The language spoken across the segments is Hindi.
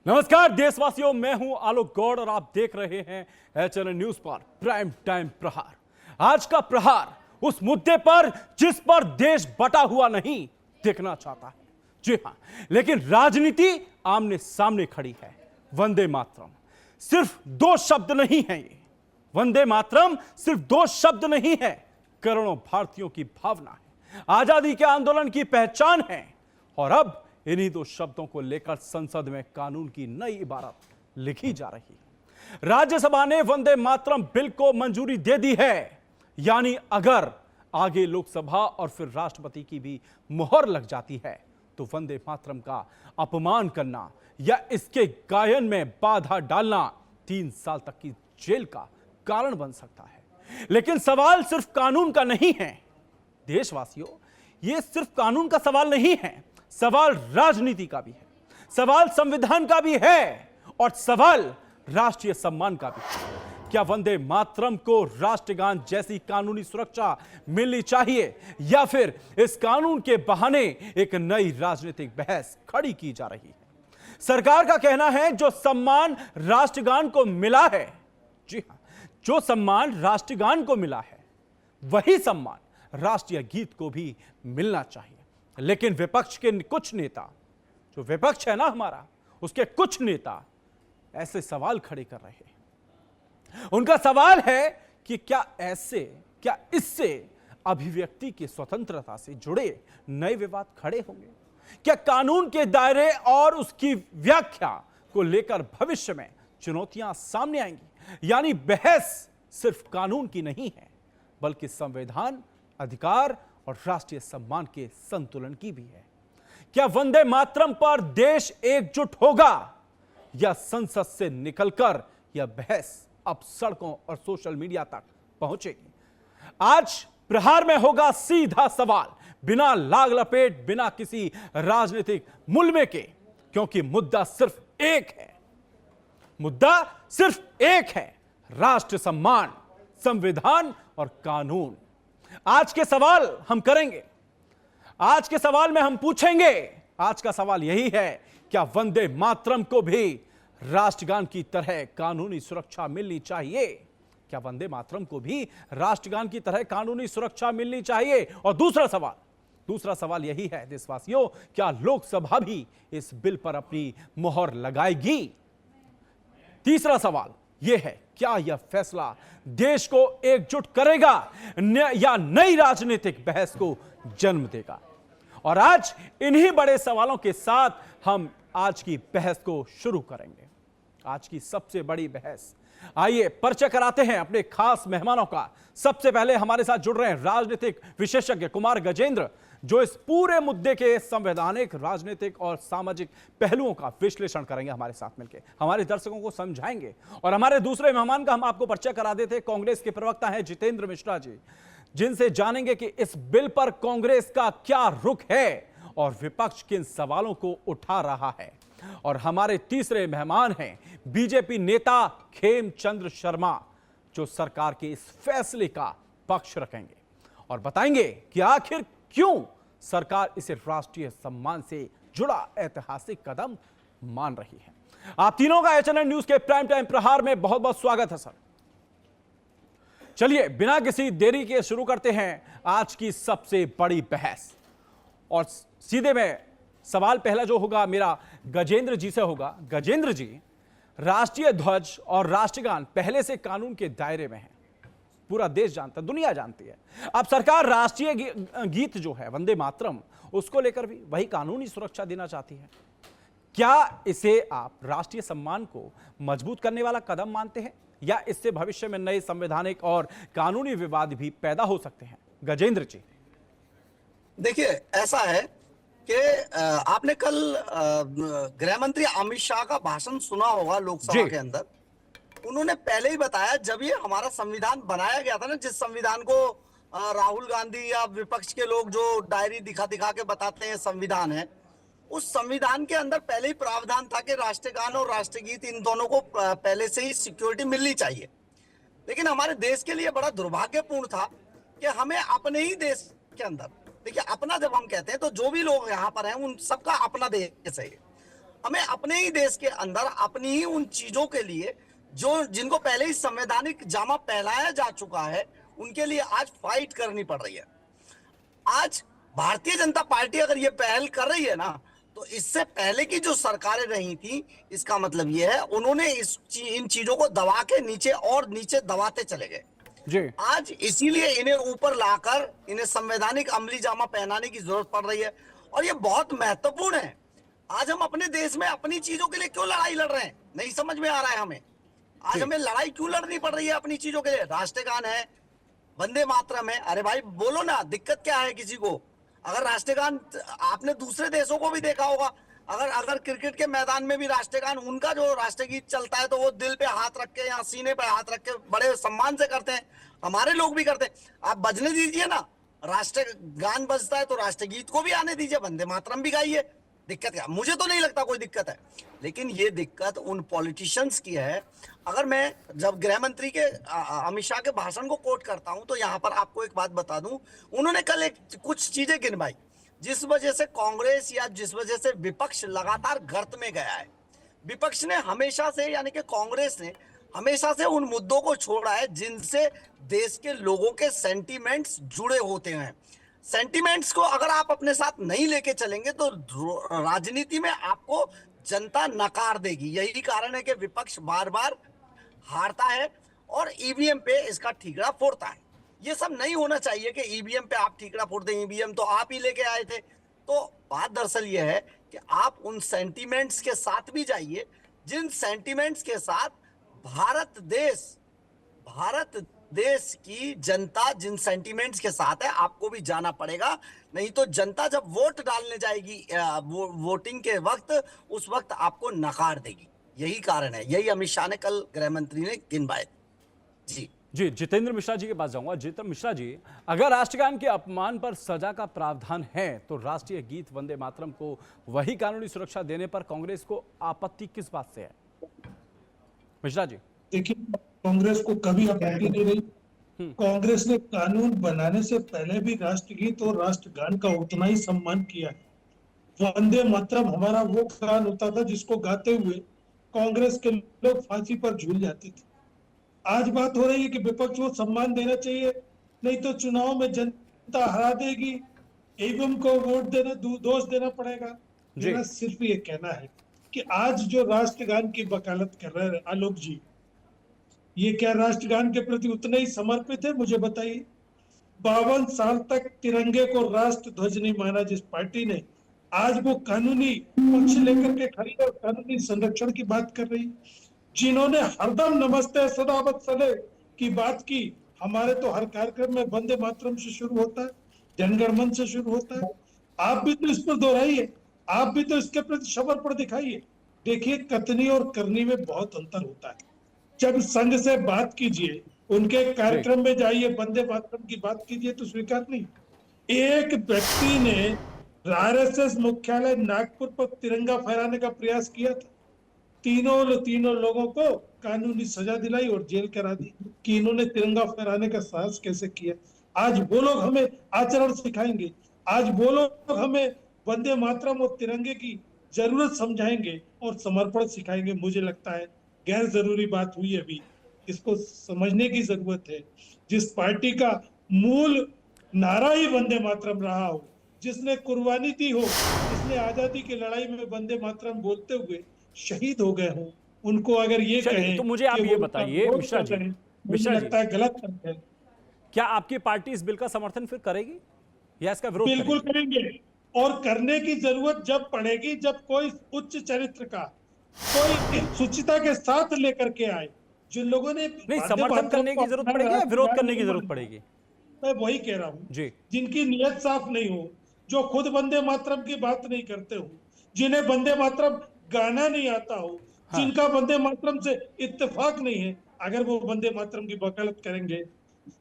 नमस्कार देशवासियों, मैं हूं आलोक गौड़ और आप देख रहे हैं एचएनएन न्यूज पर प्राइम टाइम प्रहार। आज का प्रहार उस मुद्दे पर जिस पर देश बटा हुआ नहीं दिखना चाहता है। जी हां, लेकिन राजनीति आमने सामने खड़ी है। वंदे मातरम सिर्फ दो शब्द नहीं है। ये वंदे मातरम सिर्फ दो शब्द नहीं है, करोड़ों भारतीयों की भावना है, आजादी के आंदोलन की पहचान है। और अब इन्हीं दो शब्दों को लेकर संसद में कानून की नई इबारत लिखी जा रही है। राज्यसभा ने वंदे मातरम बिल को मंजूरी दे दी है, यानी अगर आगे लोकसभा और फिर राष्ट्रपति की भी मुहर लग जाती है तो वंदे मातरम का अपमान करना या इसके गायन में बाधा डालना 3 साल तक की जेल का कारण बन सकता है। लेकिन सवाल सिर्फ कानून का नहीं है देशवासियों, यह सिर्फ कानून का सवाल नहीं है, सवाल राजनीति का भी है, सवाल संविधान का भी है और सवाल राष्ट्रीय सम्मान का भी है। क्या वंदे मातरम को राष्ट्रगान जैसी कानूनी सुरक्षा मिलनी चाहिए या फिर इस कानून के बहाने एक नई राजनीतिक बहस खड़ी की जा रही है? सरकार का कहना है जो सम्मान राष्ट्रगान को मिला है, जी हां, जो सम्मान राष्ट्रगान को मिला है वही सम्मान राष्ट्रीय गीत को भी मिलना चाहिए। लेकिन विपक्ष के कुछ नेता, जो विपक्ष है ना हमारा, उसके कुछ नेता ऐसे सवाल खड़े कर रहे हैं। उनका सवाल है कि क्या इससे अभिव्यक्ति की स्वतंत्रता से जुड़े नए विवाद खड़े होंगे? क्या कानून के दायरे और उसकी व्याख्या को लेकर भविष्य में चुनौतियां सामने आएंगी? यानी बहस सिर्फ कानून की नहीं है बल्कि संविधान, अधिकार और राष्ट्रीय सम्मान के संतुलन की भी है। क्या वंदे मातरम पर देश एकजुट होगा या संसद से निकलकर यह बहस अब सड़कों और सोशल मीडिया तक पहुंचेगी? आज प्रहार में होगा सीधा सवाल, बिना लाग लपेट, बिना किसी राजनीतिक मुलमे के, क्योंकि मुद्दा सिर्फ एक है। मुद्दा सिर्फ एक है, राष्ट्र सम्मान, संविधान और कानून। आज के सवाल हम करेंगे, आज के सवाल में हम पूछेंगे, आज का सवाल यही है, क्या वंदे मातरम को भी राष्ट्रगान की तरह कानूनी सुरक्षा मिलनी चाहिए? क्या वंदे मातरम को भी राष्ट्रगान की तरह कानूनी सुरक्षा मिलनी चाहिए? और दूसरा सवाल यही है देशवासियों, क्या लोकसभा भी इस बिल पर अपनी मुहर लगाएगी? तीसरा सवाल यह है, क्या यह फैसला देश को एकजुट करेगा या नई राजनीतिक बहस को जन्म देगा? और आज इन्हीं बड़े सवालों के साथ हम आज की बहस को शुरू करेंगे। आज की सबसे बड़ी बहस, आइए परिचय कराते हैं अपने खास मेहमानों का। सबसे पहले हमारे साथ जुड़ रहे हैं राजनीतिक विशेषज्ञ कुमार गजेंद्र, जो इस पूरे मुद्दे के संवैधानिक, राजनीतिक और सामाजिक पहलुओं का विश्लेषण करेंगे, हमारे साथ मिलकर हमारे दर्शकों को समझाएंगे। और हमारे दूसरे मेहमान का हम आपको परिचय करा देते हैं, कांग्रेस के प्रवक्ता हैं जितेंद्र मिश्रा जी, जिनसे जानेंगे कि इस बिल पर कांग्रेस का क्या रुख है और विपक्ष किन सवालों को उठा रहा है। और हमारे तीसरे मेहमान हैं बीजेपी नेता खेमचंद्र शर्मा, जो सरकार के इस फैसले का पक्ष रखेंगे और बताएंगे कि आखिर क्यों सरकार इसे राष्ट्रीय सम्मान से जुड़ा ऐतिहासिक कदम मान रही है। आप तीनों का एचएनएन न्यूज के प्राइम टाइम प्रहार में बहुत बहुत स्वागत है सर। चलिए बिना किसी देरी के शुरू करते हैं आज की सबसे बड़ी बहस। और सीधे में सवाल पहला जो होगा मेरा गजेंद्र जी से होगा। गजेंद्र जी, राष्ट्रीय ध्वज और राष्ट्रगान पहले से कानून के दायरे में है, पूरा देश जानता है, दुनिया जानती है। अब सरकार राष्ट्रीय गीत जो है वंदे मातरम, उसको लेकर भी वही कानूनी सुरक्षा देना चाहती है। क्या इसे आप राष्ट्रीय सम्मान को मजबूत करने वाला कदम मानते हैं या इससे भविष्य में नए संवैधानिक और कानूनी विवाद भी पैदा हो सकते हैं? गजेंद्र जी, देखिए ऐसा है कि आपने कल गृह मंत्री अमित शाह का भाषण सुना होगा लोकसभा के अंदर। उन्होंने पहले ही बताया, जब ये हमारा संविधान बनाया गया था ना, जिस संविधान को राहुल गांधी या विपक्ष के लोग जो डायरी दिखा दिखा के बताते हैं संविधान है, उस संविधान के अंदर पहले ही प्रावधान था कि राष्ट्रगान और राष्ट्रगीत इन दोनों को पहले से ही सिक्योरिटी मिलनी चाहिए। लेकिन हमारे देश के लिए बड़ा दुर्भाग्यपूर्ण था कि हमें अपने ही देश के अंदर, देखिए अपना जब हम कहते हैं तो जो भी लोग यहाँ पर हैं उन सबका अपना देश है। हमें अपने ही देश के अंदर अपनी ही उन चीजों के लिए जो जिनको पहले ही संवैधानिक जामा पहनाया जा चुका है, उनके लिए आज फाइट करनी पड़ रही है। आज भारतीय जनता पार्टी अगर ये पहल कर रही है ना, तो इससे पहले की जो सरकारें रही थी, इसका मतलब ये है उन्होंने इन चीजों को दबा के नीचे और नीचे दबाते चले गए। जी आज इसीलिए इन्हें ऊपर लाकर इन्हें संवैधानिक अमली जामा पहनाने की जरूरत पड़ रही है, और ये बहुत महत्वपूर्ण है। आज हम अपने देश में अपनी चीजों के लिए क्यों लड़ाई लड़ रहे हैं, नहीं समझ में आ रहा है हमें। आज जी हमें लड़ाई क्यों लड़नी पड़ रही है अपनी चीजों के लिए? राष्ट्रगान है, वंदे मातरम है, अरे भाई बोलो ना, दिक्कत क्या है किसी को? अगर राष्ट्रगान, आपने दूसरे देशों को भी देखा होगा, अगर अगर क्रिकेट के मैदान में भी राष्ट्रगान, उनका जो राष्ट्रगीत चलता है तो वो दिल पे हाथ रख के या सीने पे हाथ रख के बड़े सम्मान से करते हैं। हमारे लोग भी करते हैं। आप बजने दीजिए ना, राष्ट्रगान बजता है तो राष्ट्रगीत को भी आने दीजिए, वंदे मातरम भी गाइए। दिक्कत क्या? मुझे तो नहीं लगता कोई दिक्कत है, लेकिन ये दिक्कत उन पॉलिटिशियंस की है। अगर मैं जब गृह मंत्री के अमित शाह के भाषण को कोट करता हूं, तो यहां पर आपको एक बात बता दूं, उन्होंने कल एक कुछ चीजें गिनवाई जिस वजह से कांग्रेस या जिस वजह से विपक्ष लगातार गर्त में गया है। विपक्ष ने हमेशा से, यानी कि कांग्रेस ने हमेशा से उन मुद्दों को छोड़ा है जिनसे देश के लोगों के सेंटीमेंट्स जुड़े होते हैं। सेंटीमेंट्स को अगर आप अपने साथ नहीं लेके चलेंगे तो राजनीति में आपको जनता नकार देगी। यही कारण है कि विपक्ष बार बार हारता है और ईवीएम पे इसका ठीकरा फोड़ता है। ये सब नहीं होना चाहिए कि ईवीएम पे आप ठीकरा फोड़ दें, ईवीएम तो आप ही लेके आए थे। तो बात दरअसल ये है कि आप उन सेंटीमेंट्स के साथ भी जाइए जिन सेंटीमेंट्स के साथ भारत देश की जनता जिन सेंटीमेंट्स के साथ है, आपको भी जाना पड़ेगा। नहीं तो जनता जब वोट डालने जाएगी वोटिंग के वक्त, उस वक्त आपको नकार देगी। यही कारण है, यही अमित शाह ने कल गृह मंत्री ने गिनवाए। जी जी जितेंद्र मिश्रा जी के पास जाऊंगा। जितेंद्र मिश्रा जी, अगर राष्ट्रगान के अपमान पर सजा का प्रावधान है तो राष्ट्रीय गीत वंदे मातरम को वही कानूनी सुरक्षा देने पर कांग्रेस को आपत्ति किस बात से है? मिश्रा जी देखिए, कांग्रेस को कभी आपत्ति नहीं रही। कांग्रेस ने कानून बनाने से पहले भी राष्ट्रगीत और राष्ट्रगान का उतना ही सम्मान किया है। वंदे मातरम हमारा वो गान होता था जिसको गाते हुए कांग्रेस के लोग फांसी पर झूल जाते थे। आज बात हो रही है कि विपक्ष को सम्मान देना चाहिए, नहीं तो चुनाव में जनता हरा देगी, ईवीएम को वोट देना दोष देना पड़ेगा। मेरा सिर्फ ये कहना है कि आज जो राष्ट्रगान की वकालत कर रहे हैं आलोक जी, ये क्या राष्ट्रगान के प्रति उतने ही समर्पित है? मुझे बताइए। 52 साल तक तिरंगे को राष्ट्र ध्वज नहीं माना जिस पार्टी ने, आज वो कानूनी पक्ष लेकर के खड़ी और कानूनी संरक्षण की बात कर रही, जिन्होंने हरदम नमस्ते सदावत सले की बात की। हमारे तो हर कार्यक्रम में वंदे मातरम से शुरू होता है, जनगण मन से शुरू होता है। आप भी तो इस पर दोहराइए, आप भी तो इसके प्रति समर्पण दिखाइए। देखिए, कथनी और करनी में बहुत अंतर होता है। जब संघ से बात कीजिए, उनके कार्यक्रम में जाइए, वंदे मातरम की बात कीजिए तो स्वीकार नहीं। एक व्यक्ति ने आरएसएस मुख्यालय नागपुर पर तिरंगा फहराने का प्रयास किया था, तीनों लोगों को कानूनी सजा दिलाई और जेल करा दी कि इन्होंने तिरंगा फहराने का साहस कैसे किया। आज वो लोग हमें आचरण सिखाएंगे, आज वो लोग हमें वंदे मातरम और तिरंगे की जरूरत समझाएंगे और समर्पण सिखाएंगे। मुझे लगता है गैर जरूरी बात हुई अभी, इसको समझने की जरूरत है। जिस पार्टी का मूल नारा ही वंदे मातरम रहा हो, जिसने कुर्बानी दी हो, जिसने आजादी की लड़ाई में वंदे मातरम बोलते हुए शहीद हो गए हो, उनको अगर ये कहें तो मुझे आप ये बताइए मिश्रा जी, मुझे लगता है गलत है। क्या आपकी पार्टी इस बिल का समर्थन फिर करेगी या इसका विरोध? बिल्कुल करेंगे, और करने की जरूरत जब पड़ेगी जब कोई उच्च चरित्र का, कोई सुचिता के साथ लेकर के आए। जिन लोगों ने नहीं, समर्थन करने की जरूरत पड़ेगी या विरोध करने की जरूरत पड़ेगी? मैं वही कह रहा हूँ जी, जिनकी नियत साफ नहीं हो, जो खुद वंदे मातरम की बात नहीं करते हो, जिन्हें वंदे मातरम गाना नहीं आता हो, हाँ। जिनका वंदे मातरम से इत्तेफाक नहीं है, अगर वो वंदे मातरम की वकालत करेंगे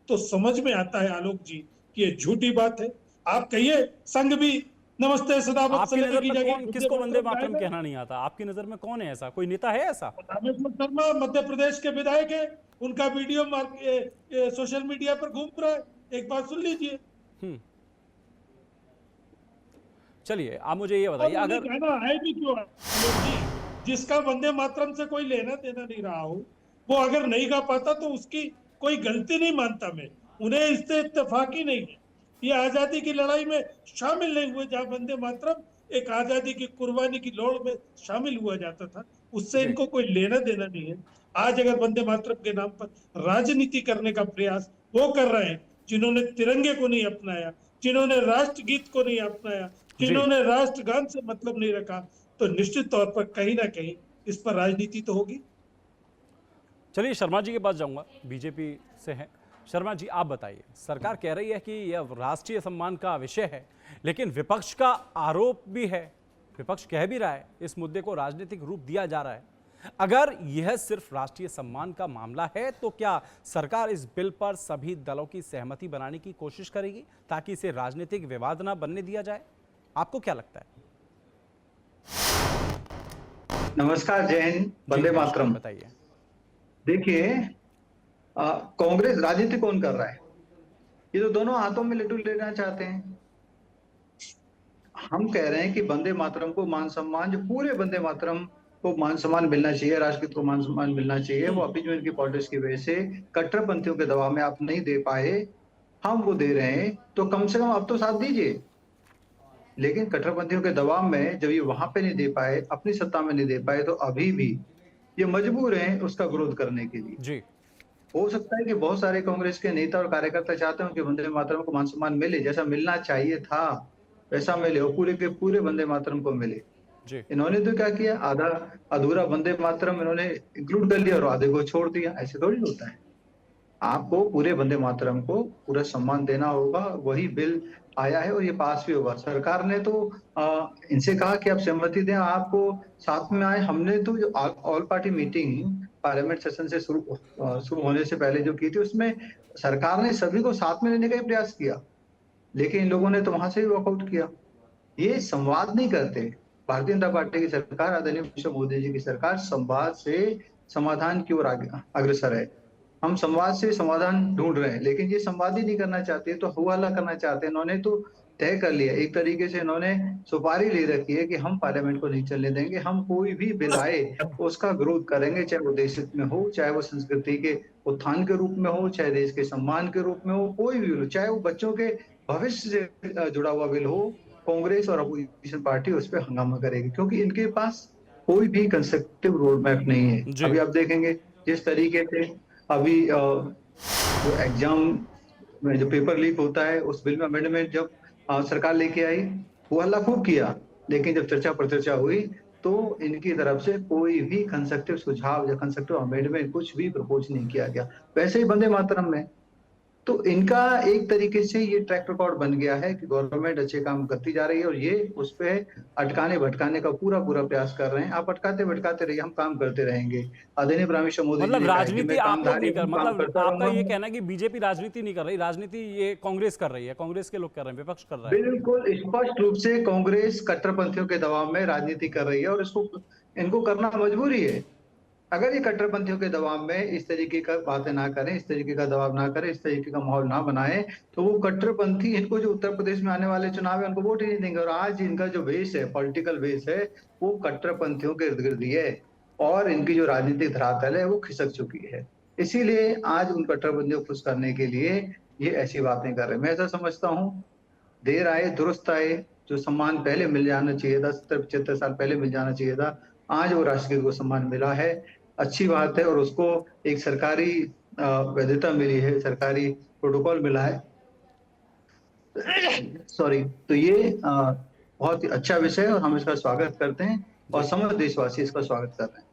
तो समझ में आता है आलोक जी कि ये झूठी बात है। आप कहिए, संघ भी नमस्ते सदावत आपकी सले नजर की में जगह कौन, किसको वंदे मातरम कहना नहीं आता? आपकी नजर में कौन है ऐसा? कोई नेता है ऐसा? रामेश्वर शर्मा मध्य प्रदेश के विधायक है, उनका वीडियो सोशल मीडिया पर घूम रहा है, एक बार सुन लीजिए। चलिए आप मुझे ये बताइए, और अगर कहना है भी क्यों आलोक जी, जिसका वंदे मातरम से कोई लेना देना नहीं रहा हो, वो अगर नहीं गा पाता तो उसकी कोई गलती नहीं मानता मैं, उन्हें इससे इत्तेफाक ही नहीं है। ये आजादी की लड़ाई में शामिल नहीं हुए, जहां वंदे मातरम एक आजादी की कुर्बानी की लौड़ में शामिल हुआ जाता था, उससे जी इनको कोई लेना देना नहीं है। आज अगर वंदे मातरम के नाम पर राजनीति करने का प्रयास वो कर रहे हैं, जिन्होंने तिरंगे को नहीं अपनाया, जिन्होंने राष्ट्रगीत को नहीं अपनाया, जी, जिन्होंने राष्ट्रगान से मतलब नहीं रखा, तो निश्चित तौर पर कहीं ना कहीं इस पर राजनीति तो होगी। चलिए शर्मा जी के पास जाऊंगा, बीजेपी से हैं। शर्मा जी आप बताइए, सरकार कह रही है कि यह राष्ट्रीय सम्मान का विषय है, लेकिन विपक्ष का आरोप भी है, विपक्ष कह भी रहा है इस मुद्दे को राजनीतिक रूप दिया जा रहा है। अगर यह सिर्फ राष्ट्रीय सम्मान का मामला है तो क्या सरकार इस बिल पर सभी दलों की सहमति बनाने की कोशिश करेगी ताकि इसे राजनीतिक विवाद ना बनने दिया जाए? आपको क्या लगता है? नमस्कार, जय हिंद, वंदे मातरम। बताइए। देखिए, कांग्रेस राजनीति कौन कर रहा है? ये तो दोनों हाथों में लड्डू लेना चाहते हैं। हम कह रहे हैं कि वंदे मातरम को मान सम्मान, जो पूरे वंदे मातरम को मान सम्मान मिलना चाहिए, राष्ट्रगीत को मान सम्मान मिलना चाहिए, वो अपीजमेंट की पॉलिटिक्स की वजह से कट्टरपंथियों के दबाव में आप नहीं दे पाए, हम वो दे रहे हैं, तो कम से कम अब तो साथ दीजिए। लेकिन कट्टरपंथियों के दबाव में जब ये वहां पे नहीं दे पाए, अपनी सत्ता में नहीं दे पाए, तो अभी भी ये मजबूर हैं उसका विरोध करने के लिए। जी हो सकता है कि बहुत सारे कांग्रेस के नेता और कार्यकर्ता चाहते हो कि वंदे मातरम को मान सम्मान मिले, जैसा मिलना चाहिए था वैसा मिले, और पूरे के पूरे वंदे मातरम को मिले। जी इन्होंने तो क्या किया, आधा अधूरा वंदे मातरम इन्होंने इंक्लूड कर लिया और आधे को छोड़ दिया। ऐसे थोड़ी होता है। आपको पूरे वंदे मातरम को पूरा सम्मान देना होगा। वही बिल आया है और ये पास भी होगा। सरकार ने तो इनसे कहा कि आप सहमति दें, आपको साथ में आए। हमने तो जो all party meeting parliament session से शुरू होने से पहले जो की थी, उसमें सरकार ने सभी को साथ में लेने का ही प्रयास किया, लेकिन इन लोगों ने तो वहां से भी वॉकआउट किया। ये संवाद नहीं करते। भारतीय जनता पार्टी की सरकार, आदरणीय मोदी जी की सरकार संवाद से समाधान की ओर अग्रसर है। हम संवाद से समाधान ढूंढ रहे हैं, लेकिन ये संवाद ही नहीं करना चाहते, तो हवाला करना चाहते हैं। इन्होंने तो तय कर लिया, एक तरीके से इन्होंने सुपारी ले रखी है कि हम पार्लियामेंट को नहीं चलने देंगे, हम कोई भी बिल आए उसका विरोध करेंगे, चाहे वो देश हित में हो, चाहे वो संस्कृति के उत्थान के रूप में हो, चाहे देश के सम्मान के रूप में हो, कोई भी बिल हो, चाहे वो बच्चों के भविष्य से जुड़ा हुआ बिल हो। कांग्रेस और अपोजिशन पार्टी उस पर हंगामा करेगी, क्योंकि इनके पास कोई भी कंस्ट्रक्टिव रोड मैप नहीं है। अभी आप देखेंगे जिस तरीके से अभी जो एग्जाम में जो पेपर लीक होता है, उस बिल में अमेंडमेंट जब सरकार लेके आई, वो हल्ला खूब किया, लेकिन जब चर्चा पर चर्चा हुई तो इनकी तरफ से कोई भी कंस्ट्रक्टिव सुझाव या कंस्ट्रक्टिव अमेंडमेंट कुछ भी प्रपोज नहीं किया गया। वैसे ही वंदे मातरम में तो इनका एक तरीके से ये ट्रैक रिकॉर्ड बन गया है कि गवर्नमेंट अच्छे काम करती जा रही है और ये उस पे अटकाने भटकाने का पूरा प्रयास कर रहे हैं। आप अटकाते भटकाते रहिए, हम काम करते रहेंगे। आदरणीय प्राइम मोदी मतलब राजनीति आप लोग नहीं कर, मतलब आपका ये जी, कहना है कि बीजेपी राजनीति नहीं कर रही, राजनीति ये कांग्रेस कर रही है, कांग्रेस के लोग कर रहे हैं, विपक्ष कर रहा है। बिल्कुल स्पष्ट रूप से कांग्रेस कट्टरपंथियों के दबाव में राजनीति कर रही है और इसको इनको करना मजबूरी है। अगर ये कट्टरपंथियों के दबाव में इस तरीके का बातें ना करें, इस तरीके का दबाव ना करें, इस तरीके का माहौल ना बनाए, तो वो कट्टरपंथी इनको जो उत्तर प्रदेश में आने वाले चुनाव है उनको वोट ही नहीं देंगे। और आज इनका जो बेस है, पॉलिटिकल बेस है, वो कट्टरपंथियों के इर्द गिर्द ही है और इनकी जो राजनीतिक धरातल है वो खिसक चुकी है। इसीलिए आज उन कट्टरपंथियों को खुश करने के लिए ये ऐसी बातें कर रहे हैं। मैं ऐसा समझता हूँ, देर आए दुरुस्त आए। जो सम्मान पहले मिल जाना चाहिए था, 70-75 साल पहले मिल जाना चाहिए था, आज वो राष्ट्रगीत को सम्मान मिला है, अच्छी बात है। और उसको एक सरकारी वैधता मिली है, सरकारी प्रोटोकॉल मिला है, सॉरी। तो ये बहुत ही अच्छा विषय है और हम इसका स्वागत करते हैं और समस्त देशवासी इसका स्वागत कर रहे हैं।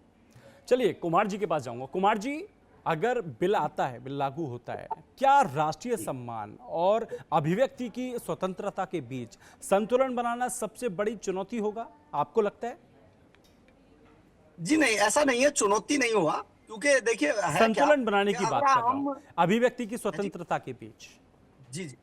चलिए कुमार जी के पास जाऊंगा। कुमार जी, अगर बिल आता है, बिल लागू होता है, क्या राष्ट्रीय सम्मान और अभिव्यक्ति की स्वतंत्रता के बीच संतुलन बनाना सबसे बड़ी चुनौती होगा, आपको लगता है? जी नहीं, ऐसा नहीं है, चुनौती नहीं हुआ, क्योंकि देखिए संतुलन बनाने की बात कर रहा हूं, अभिव्यक्ति की स्वतंत्रता के बीच। जी जी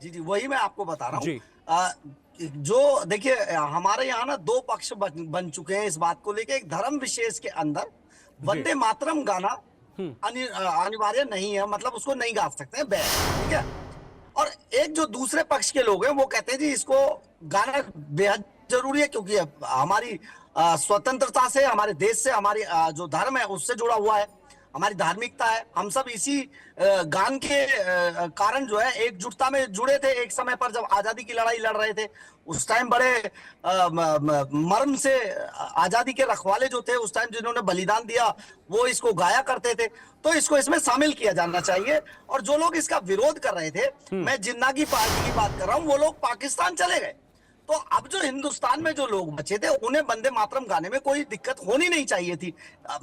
जी जी, वही मैं आपको बता रहा जी। हूँ। जो देखिए हमारे यहाँ ना दो पक्ष बन चुके हैं इस बात को लेके। एक धर्म विशेष के अंदर वंदे मातरम गाना अनिवार्य नहीं है, मतलब उसको नहीं गा सकते हैं, ठीक है। और एक जो दूसरे पक्ष के लोग हैं वो कहते हैं जी इसको गाना बेहद जरूरी है, क्योंकि हमारी स्वतंत्रता से, हमारे देश से, हमारी जो धर्म है उससे जुड़ा हुआ है, हमारी धार्मिकता है। हम सब इसी गान के कारण जो है एकजुटता में जुड़े थे। एक समय पर जब आजादी की लड़ाई लड़ रहे थे, उस टाइम बड़े मर्म से आजादी के रखवाले जो थे उस टाइम, जिन्होंने बलिदान दिया, वो इसको गाया करते थे। तो इसको इसमें शामिल किया जाना चाहिए। और जो लोग इसका विरोध कर रहे थे, मैं जिन्ना की पार्टी की बात कर रहा हूं, वो लोग पाकिस्तान चले गए। तो अब जो हिंदुस्तान में जो लोग बचे थे, उन्हें वंदे मातरम गाने में कोई दिक्कत होनी नहीं चाहिए थी।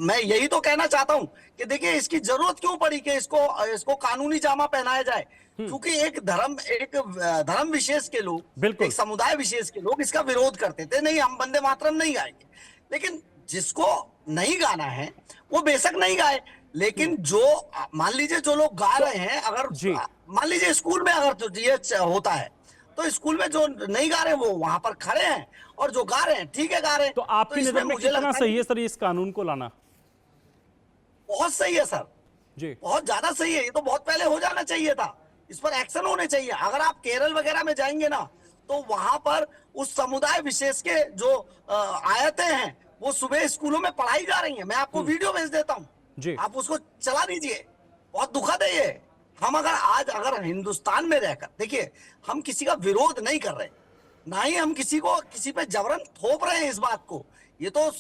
मैं यही तो कहना चाहता हूं कि देखिए, इसकी जरूरत क्यों पड़ी कि इसको कानूनी जामा पहनाया जाए, क्योंकि एक धर्म विशेष के लोग, बिल्कुल। एक समुदाय विशेष के लोग इसका विरोध करते थे, नहीं हम वंदे मातरम नहीं गाएंगे। लेकिन जिसको नहीं गाना है वो बेशक नहीं गाए, लेकिन जो मान लीजिए जो लोग गा रहे हैं, अगर जी। मान लीजिए स्कूल में अगर तो ये होता है, तो स्कूल में जो नहीं गा रहे हैं वो वहां पर खड़े हैं, और जो गा रहे हैं ठीक है गा रहे हैं। तो आपकी इसमें नजर में मुझे कितना लगता सही है सर इस कानून को लाना? बहुत सही है सर, जी। बहुत ज्यादा सही है। ये तो बहुत पहले हो जाना चाहिए था, इस पर एक्शन होने चाहिए। अगर आप केरल वगैरह में जाएंगे ना, तो वहां पर उस समुदाय विशेष के जो आयतें हैं वो सुबह स्कूलों में पढ़ाई जा रही हैं। मैं आपको वीडियो भेज देता हूँ, जी। आप उसको चला दीजिए। बहुत दुखद है ये। हम अगर हिंदुस्तान में रहकर, देखिए हम किसी का विरोध नहीं कर रहे, ना ही हम किसी पे जबरन थोप रहे हैं इस बात को। ये तो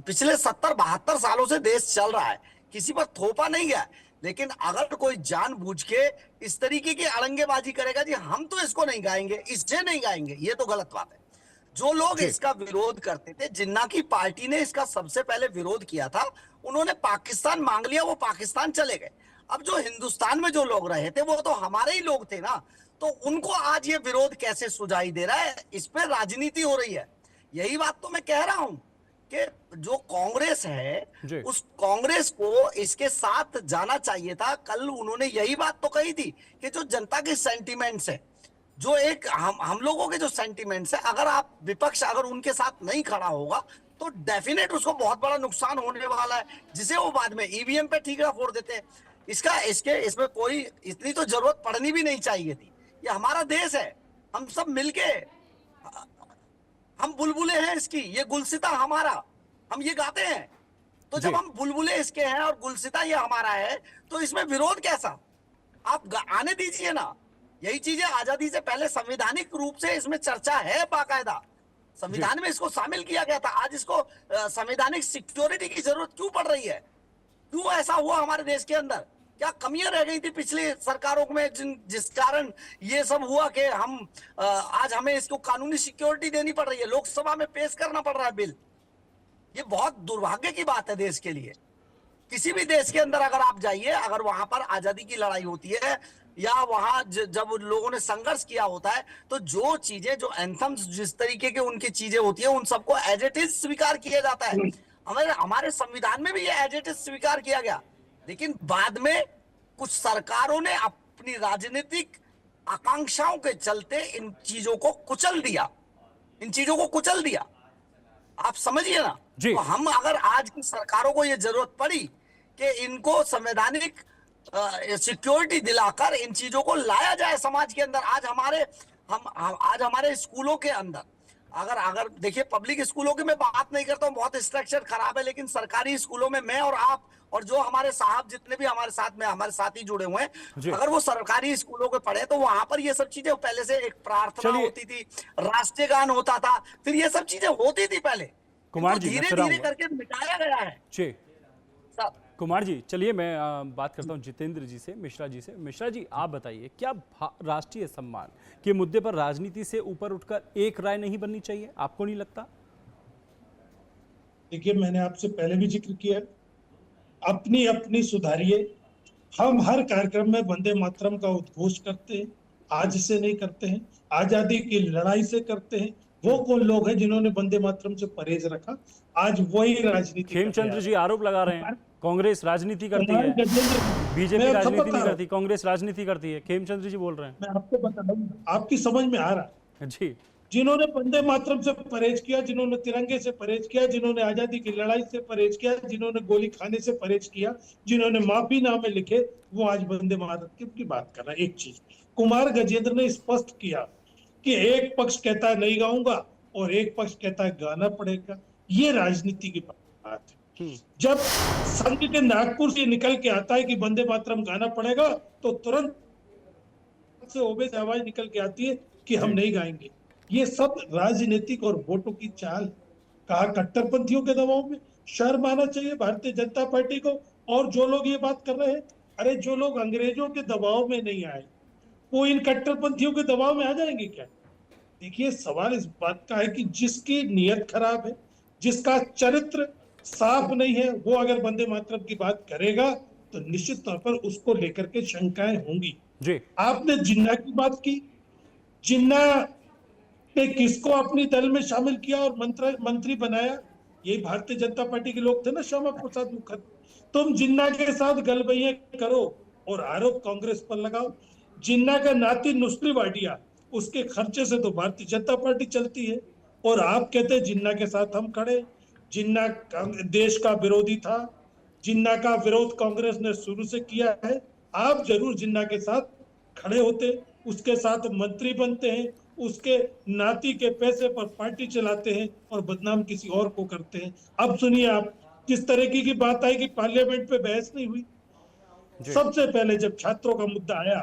पिछले 70-72 सालों से देश चल रहा है, किसी पर थोपा नहीं गया। लेकिन अगर कोई जानबूझ के इस तरीके की अड़ंगेबाजी करेगा, जी हम तो इसको नहीं गाएंगे, इससे नहीं गाएंगे, ये तो गलत बात है। जो लोग इसका विरोध करते थे, जिन्ना की पार्टी ने इसका सबसे पहले विरोध किया था, उन्होंने पाकिस्तान मांग लिया, वो पाकिस्तान चले गए। अब जो हिंदुस्तान में जो लोग रहे थे वो तो हमारे ही लोग थे ना, तो उनको आज ये विरोध कैसे सुझाई दे रहा है? इस पे राजनीति हो रही है। यही बात तो मैं कह रहा हूं कि जो कांग्रेस है, उस कांग्रेस को इसके साथ जाना चाहिए था। कल उन्होंने यही बात तो कही थी कि जो जनता के सेंटिमेंट्स है, जो एक हम लोगों के जो सेंटिमेंट्स है, अगर आप विपक्ष अगर उनके साथ नहीं खड़ा होगा तो डेफिनेट उसको बहुत बड़ा नुकसान होने वाला है, जिसे वो बाद में ईवीएम पे ठीकरा फोड़ देते हैं। इसमें कोई इतनी तो जरूरत पड़नी भी नहीं चाहिए थी। ये हमारा देश है, हम सब मिलके, हम बुलबुले हैं इसकी, ये गुलसिता हमारा, हम ये गाते हैं। तो जब हम बुलबुले इसके हैं और गुलसिता ये हमारा है, तो इसमें विरोध कैसा? आप आने दीजिए ना। यही चीजें आजादी से पहले संवैधानिक रूप से इसमें चर्चा है, बाकायदा संविधान में इसको शामिल किया गया था। आज इसको संवैधानिक सिक्योरिटी की जरूरत क्यों पड़ रही है? क्यों ऐसा हुआ हमारे देश के अंदर? क्या कमियां रह गई थी पिछली सरकारों में जिस कारण ये सब हुआ कि आज हमें इसको कानूनी सिक्योरिटी देनी पड़ रही है, लोकसभा में पेश करना पड़ रहा है बिल? ये बहुत दुर्भाग्य की बात है देश के लिए। किसी भी देश के अंदर अगर आप जाइए, अगर वहां पर आजादी की लड़ाई होती है या वहां जब लोगों ने संघर्ष किया होता है, तो जो चीजें, जो एंथम्स, जिस तरीके के उनकी चीजें होती है, उन सबको एज इट इज स्वीकार किया जाता है। हमारे संविधान में भी ये एज इट इज स्वीकार किया गया। लेकिन बाद में कुछ सरकारों ने अपनी राजनीतिक आकांक्षाओं के चलते इन चीजों को कुचल दिया। आप समझिए ना। तो हम अगर आज की सरकारों को ये जरूरत पड़ी कि इनको संवैधानिक सिक्योरिटी दिलाकर इन चीजों को लाया जाए समाज के अंदर। आज हमारे स्कूलों के अंदर अगर देखिए, पब्लिक स्कूलों की मैं बात नहीं करता हूँ, बहुत स्ट्रक्चर खराब है, लेकिन सरकारी स्कूलों में मैं और आप और जो हमारे साहब जितने भी हमारे साथी जुड़े हुए हैं, अगर वो सरकारी स्कूलों के पढ़े तो वहां पर ये सब चीजें पहले से एक प्रार्थना होती थी, राष्ट्रीय गान होता था, फिर ये सब चीजें होती थी पहले। कुमार जी, धीरे धीरे करके मिटाया गया है। जी कुमार जी, चलिए मैं बात करता हूं जितेंद्र जी से, मिश्रा जी से। मिश्रा जी, आप बताइए, क्या राष्ट्रीय सम्मान के मुद्दे पर राजनीति से ऊपर उठकर एक राय नहीं बननी चाहिए? आपको नहीं लगता? देखिए, मैंने आपसे पहले भी जिक्र किया, अपनी अपनी सुधारिये। हम हर कार्यक्रम में वंदे मातरम का उद्घोष करते हैं, आज से नहीं करते हैं, आजादी की लड़ाई से करते हैं। वो कौन लोग हैं जिन्होंने वंदे मातरम से परहेज रखा? आज वही राजनीति। खेमचंद्र जी आरोप लगा रहे हैं कांग्रेस राजनीति करती है, बीजेपी राजनीति नहीं करती, कांग्रेस राजनीति करती है। खेमचंद्र जी बोल रहे हैं। मैं आपको बता रहा हूं, आपकी समझ में आ रहा है जी। जिन्होंने वंदे मातरम से परहेज किया, जिन्होंने तिरंगे से परहेज किया, जिन्होंने आजादी की लड़ाई से परहेज किया, जिन्होंने गोली खाने से परहेज किया, जिन्होंने माफीनामे लिखे, वो आज वंदे मातरम की बात कर रहा है। एक चीज कुमार गजेंद्र ने स्पष्ट किया कि एक पक्ष कहता है नहीं गाऊंगा और एक पक्ष कहता है गाना पड़ेगा। ये राजनीति की बात है। जब संघ के नागपुर से निकल के आता है कि वंदे मातरम गाना पड़ेगा, तो तुरंत से ओबे से आवाज निकल के आती है कि हम नहीं गाएंगे। ये सब राजनीतिक और वोटों की चाल। कहा कट्टरपंथियों के दबाव में। शर्म आना चाहिए भारतीय जनता पार्टी को। और जो लोग ये बात कर रहे हैं, अरे जो लोग अंग्रेजों के दबाव में नहीं आए, वो इन कट्टरपंथियों के दबाव में आ जाएंगे क्या? देखिए, सवाल इस बात का है कि जिसकी नीयत खराब है, जिसका चरित्र साफ नहीं है, वो अगर वंदे मातरम की बात करेगा तो निश्चित तौर पर उसको लेकर के शंकाएं होंगी। जी। आपने जिन्ना की बात की। जिन्ना ने किसको अपनी दल में शामिल किया और मंत्री बनाया? ये भारतीय जनता पार्टी के लोग थे ना, श्यामा प्रसाद मुखर्जी। तुम जिन्ना के साथ गलबैये करो और आरोप कांग्रेस पर लगाओ। जिन्ना का नाती नुस्ली वाडिया, उसके खर्चे से तो भारतीय जनता पार्टी चलती है, और आप कहते हैं जिन्ना के साथ हम खड़े। जिन्ना देश का विरोधी था। जिन्ना का विरोध कांग्रेस ने शुरू से किया है। आप जरूर जिन्ना के साथ खड़े होते, उसके साथ मंत्री बनते हैं, उसके नाती के पैसे पर पार्टी चलाते हैं और बदनाम किसी और को करते हैं। अब सुनिए आप, किस तरीके की बात आई कि पार्लियामेंट पे बहस नहीं हुई। सबसे पहले जब छात्रों का मुद्दा आया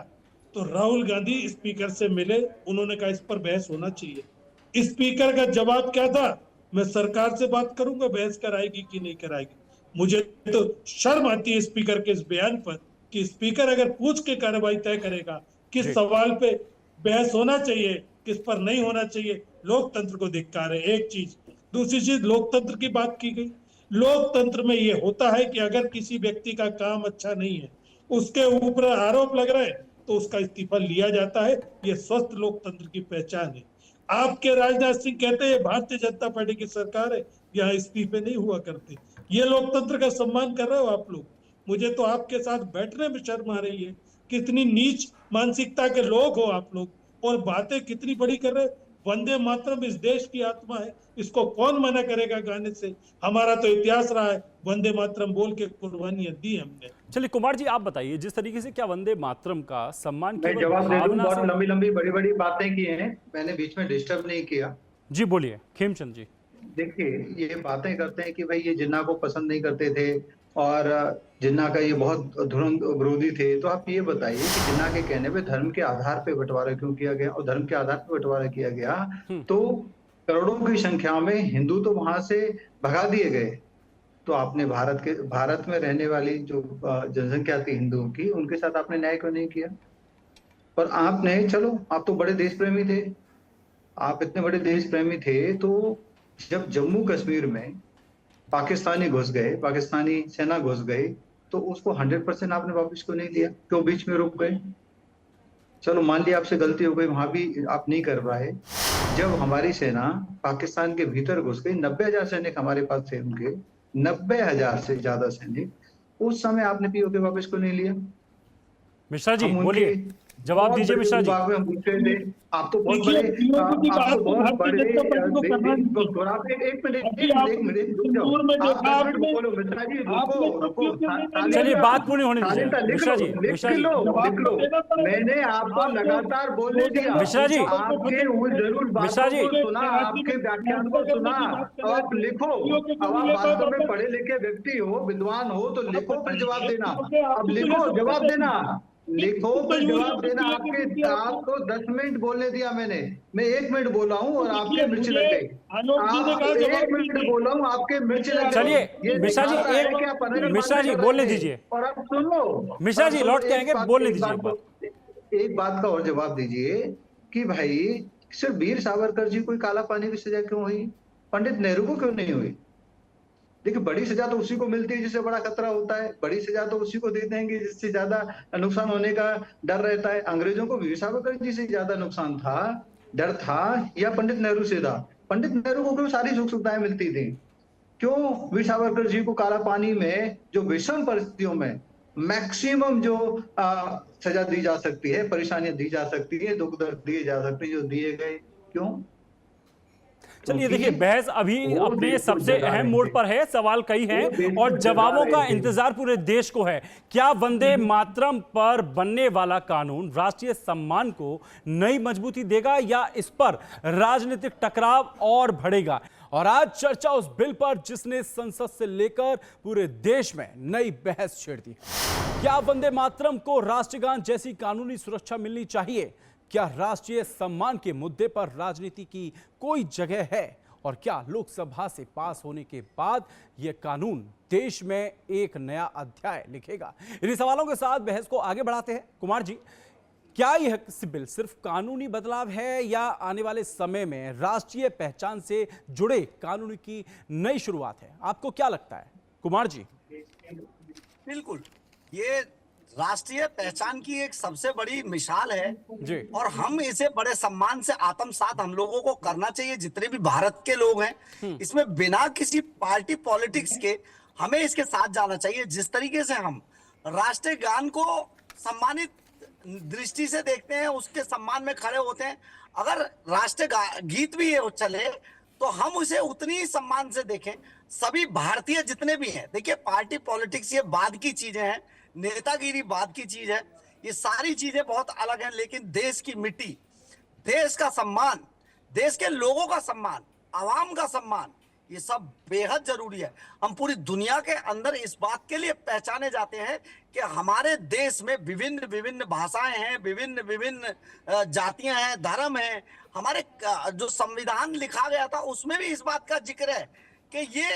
तो राहुल गांधी स्पीकर से मिले, उन्होंने कहा इस पर बहस होना चाहिए। स्पीकर का जवाब क्या था? मैं सरकार से बात करूंगा बहस कराएगी कि नहीं कराएगी। मुझे तो शर्म आती है स्पीकर के इस बयान पर कि स्पीकर अगर पूछ के कार्रवाई तय करेगा किस सवाल पे बहस होना चाहिए, किस पर नहीं होना चाहिए। लोकतंत्र को धिक्कार है, एक चीज। दूसरी चीज, लोकतंत्र की बात की गई। लोकतंत्र में ये होता है कि अगर किसी व्यक्ति का काम अच्छा नहीं है, उसके ऊपर आरोप लग रहे हैं, तो उसका इस्तीफा लिया जाता है। ये स्वस्थ लोकतंत्र की पहचान है। आपके राजनाथ सिंह कहते हैं भारतीय जनता पार्टी की सरकार है, यहाँ इस्तीफे नहीं हुआ करते। ये लोकतंत्र का सम्मान कर रहे हो आप लोग। मुझे तो आपके साथ बैठने में शर्म आ रही है। कितनी नीच मानसिकता के लोग हो आप लोग, और बातें कितनी बड़ी कर रहे। वंदे मातरम इस देश की आत्मा है, इसको कौन मना करेगा गाने से? हमारा तो इतिहास रहा है, वंदे मातरम बोल के कुर्बानियां दी हमने। चलिए कुमार जी, आप बताइए, जिस तरीके से क्या वंदे मातरम का सम्मान मैं केवल जवाब दे दूं, भावना बहुत से? लंबी लंबी बड़ी बड़ी बातें की हैं, मैंने बीच में डिस्टर्ब नहीं किया। जी बोलिए खेमचंद जी। देखिए, ये बातें करते हैं कि भाई ये जिन्ना को पसंद नहीं करते थे और जिन्ना का ये बहुत धुरंध विरोधी थे। तो आप ये बताइए कि जिन्ना के कहने पे धर्म के आधार पे बंटवारा क्यों किया गया? और धर्म के आधार पे बंटवारा किया गया तो करोड़ों की संख्या में हिंदू तो वहां से भगा दिए गए। तो आपने भारत में रहने वाली जो जनसंख्या थी हिंदुओं की, उनके साथ आपने न्याय क्यों नहीं किया? पर आपने, चलो आप तो बड़े देश प्रेमी थे, आप इतने बड़े देश प्रेमी थे, तो जब जम्मू कश्मीर में पाकिस्तानी घुस गए, पाकिस्तानी सेना घुस गई, तो उसको 100% आपने वापस क्यों नहीं दिया? क्यों बीच में रुक गए? चलो मान लिया आपसे गलती हो गई, वहां भी आप नहीं कर पाए। जब हमारी सेना पाकिस्तान के भीतर घुस गई, 90,000 सैनिक हमारे पास थे, उनके 90,000 से ज्यादा सैनिक, उस समय आपने पीओके वापस क्यों नहीं लिया? मिश्रा जी बोलिए, जवाब दीजिए मिश्रा जी। हम पूछते थे, आप तो बहुत बड़े, एक मिनट बोलो मिश्रा जी, रुको। चलिए बात पूरी होने दीजिए मिश्रा जी। मिश्रा जी, लिख लो। मैंने आपको लगातार बोलने दिया। मिश्रा जी, आपके जरूर मिश्रा जी, सुना, आपके व्याख्यान को सुना। अब आप लिखो, अब आप वास्तव में पढ़े लिखे व्यक्ति हो, विद्वान हो, तो लिखो फिर जवाब देना। अब लिखो, जवाब देना, लिखो फिर जवाब देना। आपको 10 मिनट बोलने दिया मैंने, मैं 1 मिनट बोला हूँ और आपके मिर्च लग गई। 1 मिनट बोला हूँ, आपके मिर्च लग गई। चलिए मिश्रा जी, मिश्रा जी बोलने दीजिए। और अब सुनो मिश्रा जी, लौट के आएंगे, बोलने दीजिए। एक बात का और जवाब दीजिए कि भाई सिर्फ वीर सावरकर जी को काला पानी की सजा क्यों हुई, पंडित नेहरू को क्यों नहीं हुई? देखिए, बड़ी सजा तो उसी को मिलती है जिससे बड़ा खतरा होता है। बड़ी सजा तो उसी को दे देंगे जिससे ज्यादा नुकसान होने का डर रहता है। अंग्रेजों को वीर सावरकर जी से ज्यादा नुकसान था, डर था, या पंडित नेहरू से था? पंडित नेहरू को क्यों सारी सुख सुविधाएं मिलती थी? क्यों वीर सावरकर जी को काला पानी में जो विषम परिस्थितियों में मैक्सिमम जो सजा दी जा सकती है, परेशानियां दी जा सकती है, दुख दर्द दिए जा सकते हैं, जो दिए गए? क्यों? चलिए क्योंकि देखिए, बहस अभी वो अपने देश को सबसे जगा अहम रहे मोड़ थे। पर है, सवाल कई वो देश हैं को और जगा जवाबों रहे का थे। इंतजार पूरे देश को है। क्या वंदे मातरम पर बनने वाला कानून राष्ट्रीय सम्मान को नई मजबूती देगा या इस पर राजनीतिक टकराव और बढ़ेगा? और आज चर्चा उस बिल पर जिसने संसद से लेकर पूरे देश में नई बहस छेड़ दी। क्या वंदे मातरम को राष्ट्रगान जैसी कानूनी सुरक्षा मिलनी चाहिए? क्या राष्ट्रीय सम्मान के मुद्दे पर राजनीति की कोई जगह है? और क्या लोकसभा से पास होने के बाद यह कानून देश में एक नया अध्याय लिखेगा? इन्हीं सवालों के साथ बहस को आगे बढ़ाते हैं। कुमार जी, क्या यह बिल सिर्फ कानूनी बदलाव है या आने वाले समय में राष्ट्रीय पहचान से जुड़े कानून की नई शुरुआत है? आपको क्या लगता है कुमार जी? बिल्कुल, ये राष्ट्रीय पहचान की एक सबसे बड़ी मिसाल है जी और हम इसे बड़े सम्मान से आत्मसात हम लोगों को करना चाहिए, जितने भी भारत के लोग हैं। इसमें बिना किसी पार्टी पॉलिटिक्स के हमें इसके साथ जाना चाहिए। जिस तरीके से हम राष्ट्रीय गान को सम्मानित दृष्टि से देखते हैं, उसके सम्मान में खड़े होते हैं, अगर राष्ट्रीय गीत भी ये चले तो हम उसे उतनी ही सम्मान से देखें। सभी भारतीय जितने भी हैं, देखिए पार्टी पॉलिटिक्स ये बाद की चीजें हैं, नेतागिरी बाद की चीज है, ये सारी चीजें बहुत अलग हैं। लेकिन देश की मिट्टी, देश का सम्मान, देश के लोगों का सम्मान, आवाम का सम्मान, ये सब बेहद जरूरी है। हम पूरी दुनिया के अंदर इस बात के लिए पहचाने जाते हैं कि हमारे देश में विभिन्न विभिन्न भाषाएं हैं, विभिन्न विभिन्न जातियां हैं, धर्म हैं। हमारे जो संविधान लिखा गया था उसमें भी इस बात का जिक्र है कि ये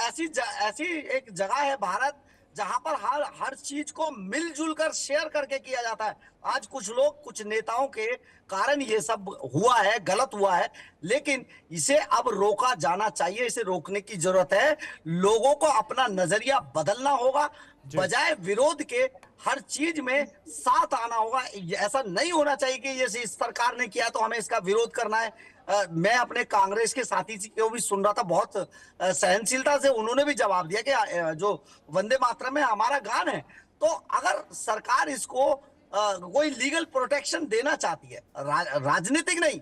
ऐसी एक जगह है भारत जहां पर हर चीज को मिलजुल कर शेयर करके किया जाता है। आज कुछ लोग, कुछ नेताओं के कारण ये सब हुआ है, गलत हुआ है, लेकिन इसे अब रोका जाना चाहिए। इसे रोकने की जरूरत है। लोगों को अपना नजरिया बदलना होगा, बजाय विरोध के हर चीज में साथ आना होगा। ऐसा नहीं होना चाहिए कि ये इस सरकार ने किया तो हमें इसका विरोध करना है। मैं अपने कांग्रेस के साथी को भी सुन रहा था, बहुत सहनशीलता से उन्होंने भी जवाब दिया कि जो वंदे मातरम है हमारा गान है, तो अगर सरकार इसको कोई लीगल प्रोटेक्शन देना चाहती है, राजनीतिक नहीं,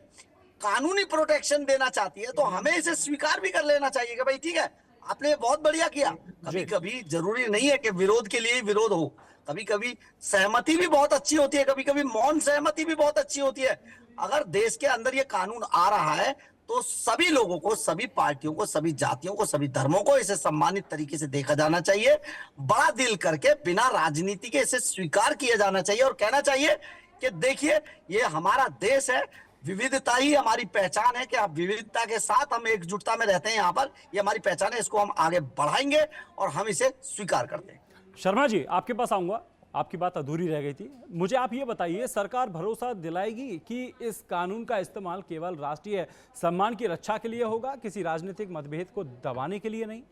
कानूनी प्रोटेक्शन देना चाहती है, तो हमें इसे स्वीकार भी कर लेना चाहिए कि भाई ठीक है, आपने बहुत बढ़िया किया। कभी कभी जरूरी नहीं है कि विरोध के लिए ही विरोध हो, कभी कभी सहमति भी बहुत अच्छी होती है, कभी कभी मौन सहमति भी बहुत अच्छी होती है। अगर देश के अंदर ये कानून आ रहा है तो सभी लोगों को, सभी पार्टियों को, सभी जातियों को, सभी धर्मों को इसे सम्मानित तरीके से देखा जाना चाहिए। बड़ा दिल करके, बिना राजनीति के इसे स्वीकार किया जाना चाहिए और कहना चाहिए कि देखिए ये हमारा देश है, विविधता ही हमारी पहचान है कि आप विविधता के साथ हम एकजुटता में रहते हैं। यहाँ पर ये हमारी पहचान है, इसको हम आगे बढ़ाएंगे और हम इसे स्वीकार करते हैं। शर्मा जी, आपके पास आऊंगा, आपकी बात अधूरी रह गई थी। मुझे आप ये बताइए, सरकार भरोसा दिलाएगी कि इस कानून का इस्तेमाल केवल राष्ट्रीय सम्मान की रक्षा के लिए होगा, किसी राजनीतिक मतभेद को दबाने के लिए नहीं?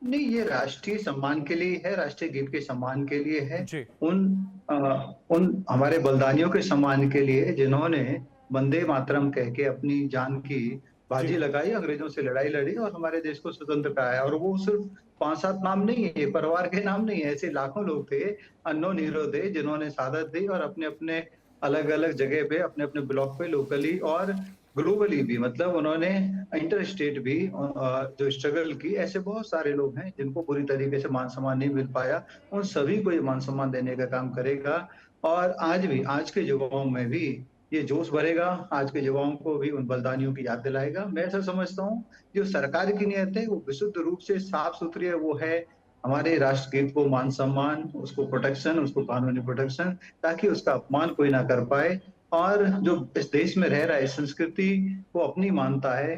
नहीं, ये राष्ट्रीय सम्मान के लिए है, राष्ट्रीय गीत के सम्मान के लिए है, जी। उन हमारे बलिदानियों के सम्मान के लिए जिन्होंने वंदे मातरम कह के अपनी जान की बाजी लगाई, अंग्रेजों से लड़ाई लड़ी और हमारे देश को स्वतंत्र कराया। और वो सिर्फ 5-7 नाम नहीं है, परिवार के नाम नहीं है, ऐसे लाखों लोग थे, अननोन हीरो थे जिन्होंने शहादत दी और अपने अपने अलग अलग जगह पे, अपने अपने ब्लॉक पे, लोकली और ग्लोबली भी, मतलब उन्होंने इंटर स्टेट भी जो स्ट्रगल की। ऐसे बहुत सारे लोग हैं जिनको पूरी तरीके से मान सम्मान नहीं मिल पाया, उन सभी को ये मान सम्मान देने का काम करेगा। और आज भी, आज के युवाओं में भी ये जोश भरेगा, आज के युवाओं को भी उन बलिदानियों की याद दिलाएगा। मैं ऐसा समझता हूँ जो सरकार की नीयत है वो विशुद्ध रूप से साफ सुथरी है, वो है हमारे राष्ट्रगीत को मान सम्मान, उसको प्रोटेक्शन, उसको कानूनी प्रोटेक्शन, ताकि उसका अपमान कोई ना कर पाए। और जो इस देश में रह रहा है, इस संस्कृति को अपनी मानता है,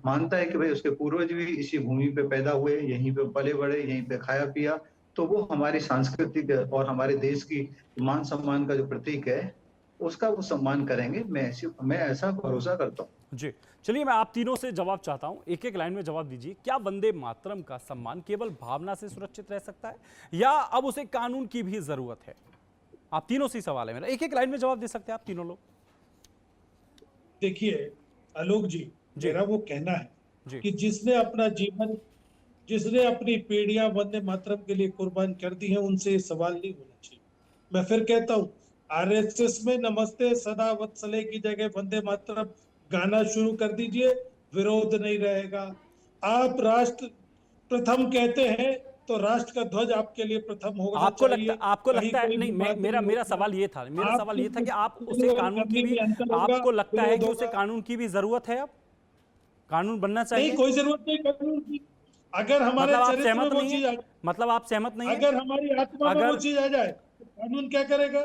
मानता है कि भाई उसके पूर्वज भी इसी भूमि पे पैदा हुए, यहीं पे पले बड़े, यहीं पे खाया पिया, तो वो हमारी सांस्कृतिक और हमारे देश की मान सम्मान का जो प्रतीक है उसका वो सम्मान करेंगे। मैं ऐसा भरोसा करता हूँ। जी, चलिए मैं आप तीनों से जवाब चाहता हूं, एक एक लाइन में जवाब दीजिए। क्या वंदे मातरम का सम्मान केवल भावना से सुरक्षित रह सकता है या अब उसे कानून की भी जरूरत है? आप तीनों से सवाल है मेरा, एक एक लाइन में जवाब दे सकते हैं आप तीनों लोग। देखिए आलोक जी, मेरा वो कहना है कि जिसने अपना जीवन, जिसने अपनी पीढ़ियां वंदे मातरम के लिए कुर्बान कर दी हैं, उनसे ये सवाल नहीं होना चाहिए। मैं फिर कहता हूँ, आरएसएस में नमस्ते सदा वत्सले की जगह वंदे मातरम गाना शुरू कर दीजिए, विरोध नहीं रहेगा। आप राष्ट्र प्रथम कहते हैं तो राष्ट्र का ध्वज आपके लिए प्रथम होना चाहिए। आपको कहीं लगता है कोई नहीं, विवाद मेरा नहीं मेरा होगा। सवाल ये था, मेरा सवाल ये था कि आप उसे ग्रहण कानून की करने भी, में अंतर होगा, आपको लगता है विरोध कि उसे होगा। कानून की भी जरूरत है? अब कानून बनना नहीं, चाहिए? कोई जरूरत नहीं कानून की। अगर हमारे मतलब आप चरित्र में सहमत वो नहीं है? चीज आ जाए, मतलब आप सहमत नहीं है? अगर हमारी आत्मा में वो अगर चीज आ जाए तो कानून क्या करेगा?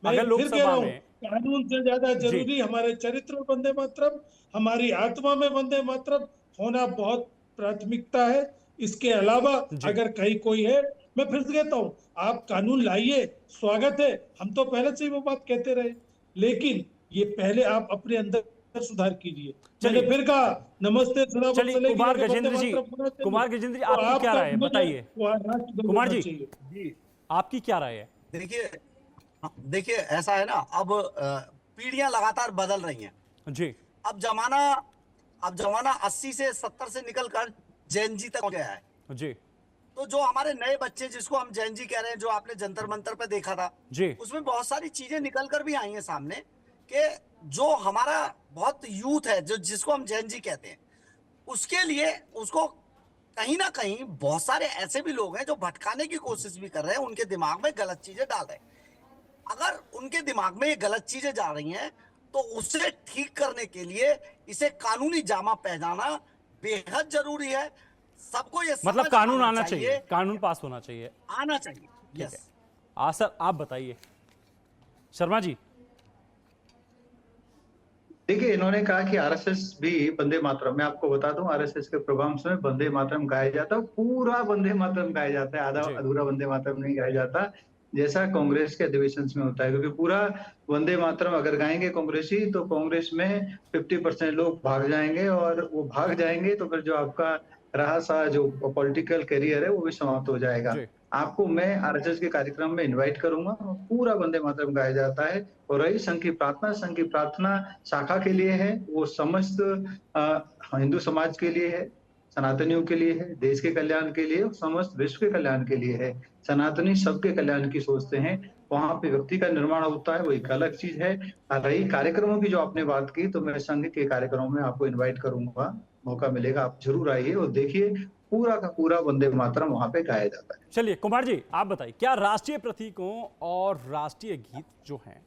मैं अगर एक फिर कह लोकसभा रहा हूँ, में, कानून से ज्यादा जी जरूरी हमारे चरित्र में वंदे मातरम, हमारी आत्मा में वंदे मातरम होना बहुत प्राथमिकता है। इसके अलावा जी अगर कहीं कोई है, मैं फिर से कहता हूँ, आप कानून लाइए, स्वागत है। हम तो पहले से ही वो बात कहते रहे, लेकिन ये पहले आप अपने अंदर सुधार कीजिए। मैंने चलिए, फिर कहा, नमस्ते सदा चलिए वत्सले की कुमार जगह वंदे गजेंद्र जी, मातरम होना चाहिए, कुमार गजेंद्र जी, तो आपकी क्या आपका राय है मुझे बताइए? वो राष्ट्रध्वज कुमार होना जी, चाहिए। जी आपकी क्या राय है? देखिए, देखिए ऐसा है ना, अब पीढ़ियां लगातार बदल रही हैं। जी अब जमाना अब जमाना 80 से 70 से निकलकर जेन जी तक हो गया है। जी तो जो हमारे नए बच्चे, जिसको हम जेन जी कह रहे हैं, जो आपने जंतर मंतर पे देखा था, जी उसमें बहुत सारी चीजें निकल कर भी आई हैं सामने, कि जो हमारा बहुत यूथ है, जो जिसको हम जेन जी कहते हैं, उसके लिए उसको कहीं ना कहीं बहुत सारे ऐसे भी लोग हैं जो भटकाने की कोशिश भी कर रहे हैं, उनके दिमाग में गलत चीजें डाल रहे हैं। अगर उनके दिमाग में ये गलत चीजें जा रही हैं, तो उसे ठीक करने के लिए इसे कानूनी जामा पहनाना बेहद जरूरी है। सबको ये मतलब समझ कानून आना आना चाहिए, चाहिए, कानून पास होना चाहिए। आना चाहिए। ठीक है। यस। सर आप बताइए, शर्मा जी। देखिए, इन्होंने कहा कि आरएसएस भी वंदे मातरम, मैं आपको बता दूं, आरएसएस के प्रोग्राम्स में वंदे मातरम गाया जाता है, पूरा वंदे मातरम गाया जाता है, आधा जी अधूरा वंदे मातरम नहीं गाया जाता, जैसा कांग्रेस के अधिवेशन में होता है। क्योंकि पूरा वंदे मातरम अगर गाएंगे कांग्रेसी, तो कांग्रेस में 50% लोग भाग जाएंगे, और वो भाग जाएंगे तो फिर जो आपका रहा सा जो पॉलिटिकल करियर है वो भी समाप्त हो जाएगा। जी आपको मैं आरएसएस के कार्यक्रम में इनवाइट करूंगा, पूरा वंदे मातरम गाया जाता है। और रही संघ की प्रार्थना शाखा के लिए है, वो समस्त हिंदू समाज के लिए है, सनातनियों के लिए है, देश के कल्याण के लिए, समस्त विश्व के कल्याण के लिए है। सनातनी सबके कल्याण की सोचते हैं। वहां पे व्यक्ति का निर्माण होता है, वो एक अलग चीज है। रही कार्यक्रमों की जो आपने बात की, तो मैं संघ के कार्यक्रमों में आपको इनवाइट करूंगा, मौका मिलेगा आप जरूर आइए और देखिए, पूरा का पूरा वंदे मातरम वहां पे गाया जाता है। चलिए कुमार जी, आप बताइए, क्या राष्ट्रीय प्रतीकों और राष्ट्रीय गीत जो हैं